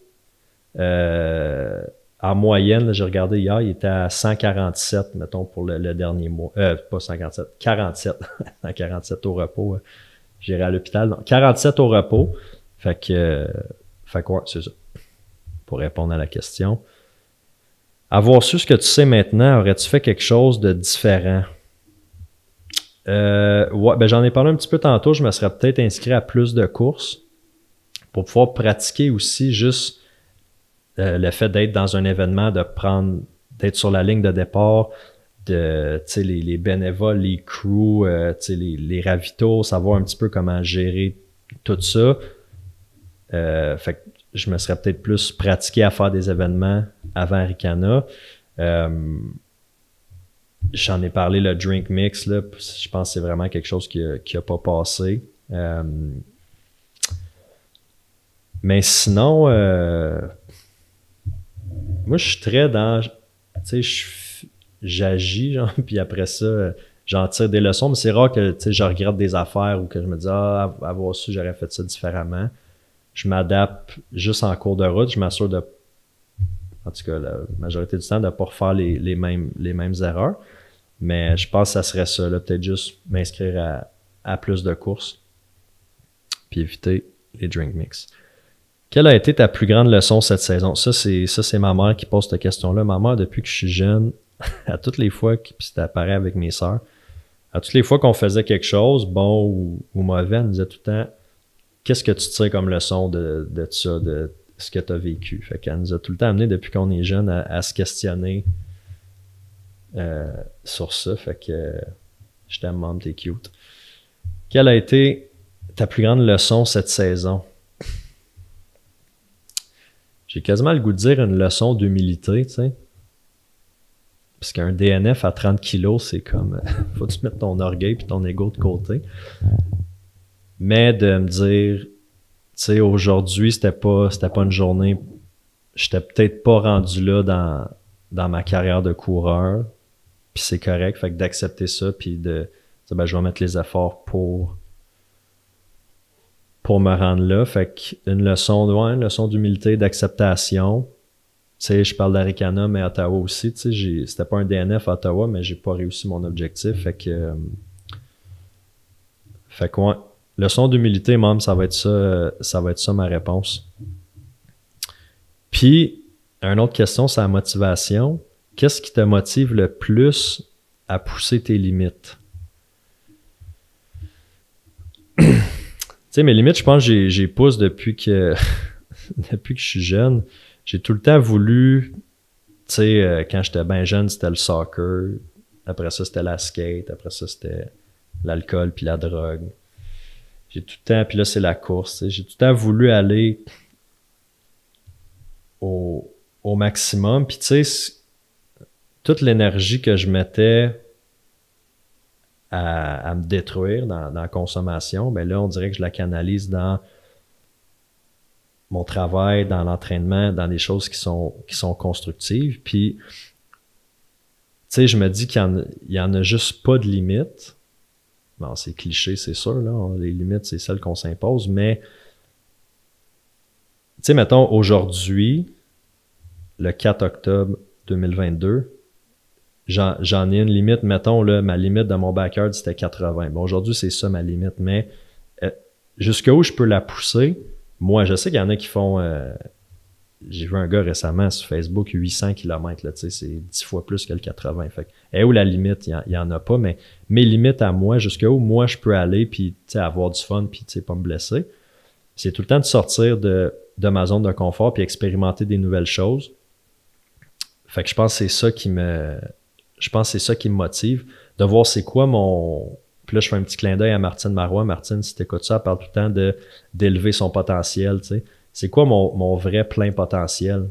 en moyenne, j'ai regardé hier, il était à 147, mettons, pour le dernier mois. Pas 147, 47. 147 au repos. J'irai à l'hôpital. Non, 47 au repos. Fait que ouais, c'est ça. Pour répondre à la question. Avoir su ce que tu sais maintenant, aurais-tu fait quelque chose de différent? Ouais, ben j'en ai parlé un petit peu tantôt. Je me serais peut-être inscrit à plus de courses pour pouvoir pratiquer aussi juste le fait d'être dans un événement, d'être sur la ligne de départ, les bénévoles, les crews, les ravitaux, savoir un petit peu comment gérer tout ça. Fait que je me serais peut-être plus pratiqué à faire des événements avant Ricana. J'en ai parlé, le drink mix, là, je pense que c'est vraiment quelque chose qui a pas passé. Mais sinon, moi, je suis très dans... Tu sais, j'agis, genre, puis après ça, j'en tire des leçons, mais c'est rare que je regrette des affaires ou que je me dis « Ah, avoir su, j'aurais fait ça différemment ». Je m'adapte juste en cours de route. Je m'assure de, en tout cas, la majorité du temps, de ne pas refaire les mêmes erreurs. Mais je pense que ça serait ça, là, peut-être juste m'inscrire à plus de courses. Puis éviter les drink mix. Quelle a été ta plus grande leçon cette saison? Ça, c'est ma mère qui pose cette question-là. Ma mère, depuis que je suis jeune, à toutes les fois, puis c'était pareil avec mes sœurs, à toutes les fois qu'on faisait quelque chose, bon ou mauvais, elle nous disait tout le temps, qu'est-ce que tu tires comme leçon de ça, de ce que tu as vécu? Fait qu'elle nous a tout le temps amené depuis qu'on est jeune à se questionner sur ça. Fait que je t'aime, maman, t'es cute. Quelle a été ta plus grande leçon cette saison? J'ai quasiment le goût de dire une leçon d'humilité, tu sais. Parce qu'un DNF à 30 kilos, c'est comme... faut que tu mettes ton orgueil puis ton ego de côté. Mais de me dire, tu sais, aujourd'hui, c'était pas une journée... J'étais peut-être pas rendu là dans ma carrière de coureur. Puis c'est correct. Fait que d'accepter ça, puis de dire, ben, je vais mettre les efforts pour me rendre là. Fait qu'une une leçon d'humilité, d'acceptation. Tu sais, je parle d'Arikana, mais Ottawa aussi. Tu sais, c'était pas un DNF à Ottawa, mais j'ai pas réussi mon objectif. Fait que ouais. Leçon d'humilité, même, ça va être ça ma réponse. Puis, une autre question, c'est la motivation. Qu'est-ce qui te motive le plus à pousser tes limites? Tu sais, mes limites, je pense que j'ai pousse depuis que je suis jeune. J'ai tout le temps voulu, tu sais, quand j'étais bien jeune, c'était le soccer. Après ça, c'était la skate. Après ça, c'était l'alcool puis la drogue. J'ai tout le temps, puis là, c'est la course. J'ai tout le temps voulu aller au maximum. Puis tu sais, toute l'énergie que je mettais à me détruire dans la consommation, ben là, on dirait que je la canalise dans mon travail, dans l'entraînement, dans des choses qui sont constructives. Puis, tu sais, je me dis qu'il y en a juste pas de limite. Bon, c'est cliché, c'est sûr, là. Les limites, c'est celles qu'on s'impose, mais, tu sais, mettons, aujourd'hui, le 4 octobre 2022, j'en ai une limite, mettons, là, ma limite de mon backyard, c'était 80. Bon, aujourd'hui, c'est ça ma limite, mais jusqu'où je peux la pousser? Moi, je sais qu'il y en a qui font... j'ai vu un gars récemment sur Facebook, 800 km, là, tu sais, c'est 10 fois plus que le 80. Fait que, où la limite? Il y en a pas, mais mes limites à moi, jusqu'où moi je peux aller, puis, tu sais, avoir du fun, puis, tu sais, pas me blesser, c'est tout le temps de sortir de ma zone de confort, puis expérimenter des nouvelles choses. Fait que je pense que c'est ça qui me motive, de voir c'est quoi mon... Puis là, je fais un petit clin d'œil à Martine Marois. Martine, si t'écoutes ça, elle parle tout le temps d'élever son potentiel, tu sais. C'est quoi mon vrai plein potentiel?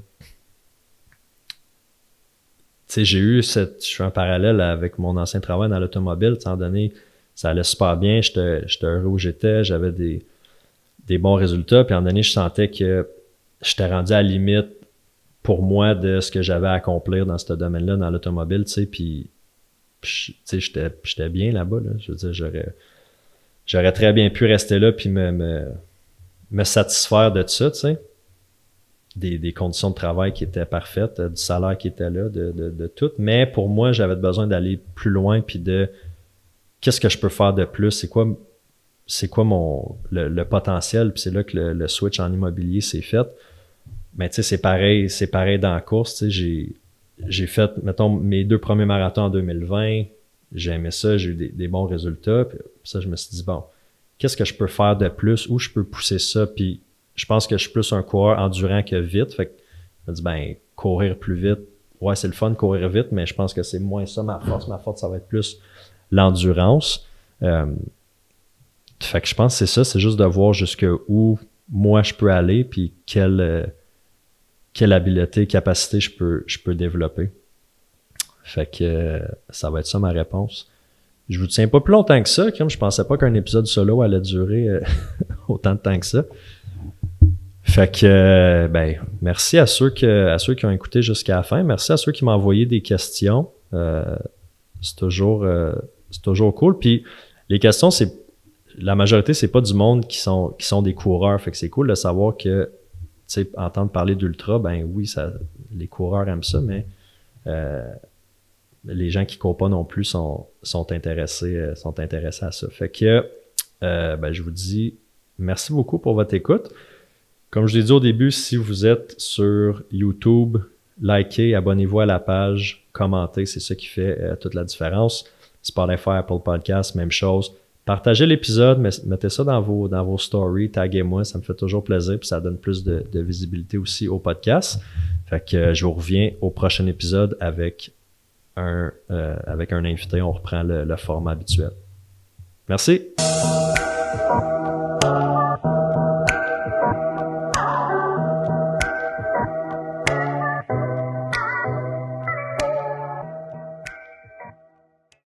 Tu sais, je fais un parallèle avec mon ancien travail dans l'automobile. Étant donné, ça allait super bien, j'étais heureux où j'étais, j'avais des bons résultats, puis à un moment donné, je sentais que j'étais rendu à la limite pour moi de ce que j'avais à accomplir dans ce domaine-là, dans l'automobile, tu sais, puis tu sais, j'étais bien là-bas, là. Je veux dire, j'aurais très bien pu rester là puis me satisfaire de ça, tu sais. des conditions de travail qui étaient parfaites, du salaire qui était là, de tout. Mais pour moi, j'avais besoin d'aller plus loin puis de qu'est-ce que je peux faire de plus? C'est quoi le potentiel? Puis c'est là que le switch en immobilier s'est fait. Mais tu sais, c'est pareil dans la course. Tu sais, j'ai fait, mettons, mes 2 premiers marathons en 2020. J'ai aimé ça, j'ai eu des bons résultats. Puis ça, je me suis dit, bon, qu'est-ce que je peux faire de plus? Où je peux pousser ça? Puis je pense que je suis plus un coureur endurant que vite. Fait que je me dis, ben, courir plus vite. Ouais, c'est le fun de courir vite, mais je pense que c'est moins ça ma force. Ma force, ça va être plus l'endurance. Fait que je pense que c'est ça, c'est juste de voir jusqu'où moi je peux aller, puis quelle habileté, capacité je peux développer. Fait que ça va être ça ma réponse. Je vous tiens pas plus longtemps que ça, comme je pensais pas qu'un épisode solo allait durer autant de temps que ça. Fait que ben merci à ceux qui ont écouté jusqu'à la fin. Merci à ceux qui m'ont envoyé des questions. C'est toujours cool. Puis les questions, la majorité, c'est pas du monde qui sont des coureurs. Fait que c'est cool de savoir que, tu sais, entendre parler d'ultra, ben oui, les coureurs aiment ça, mais les gens qui courent pas non plus sont intéressés à ça. Fait que ben je vous dis merci beaucoup pour votre écoute. Comme je l'ai dit au début, si vous êtes sur YouTube, likez, abonnez-vous à la page, commentez, c'est ça qui fait toute la différence. Spotify, Apple Podcast, même chose. Partagez l'épisode, mettez ça dans vos stories, taguez-moi, ça me fait toujours plaisir, puis ça donne plus de visibilité aussi au podcast. Fait que je vous reviens au prochain épisode avec un invité, on reprend le format habituel. Merci!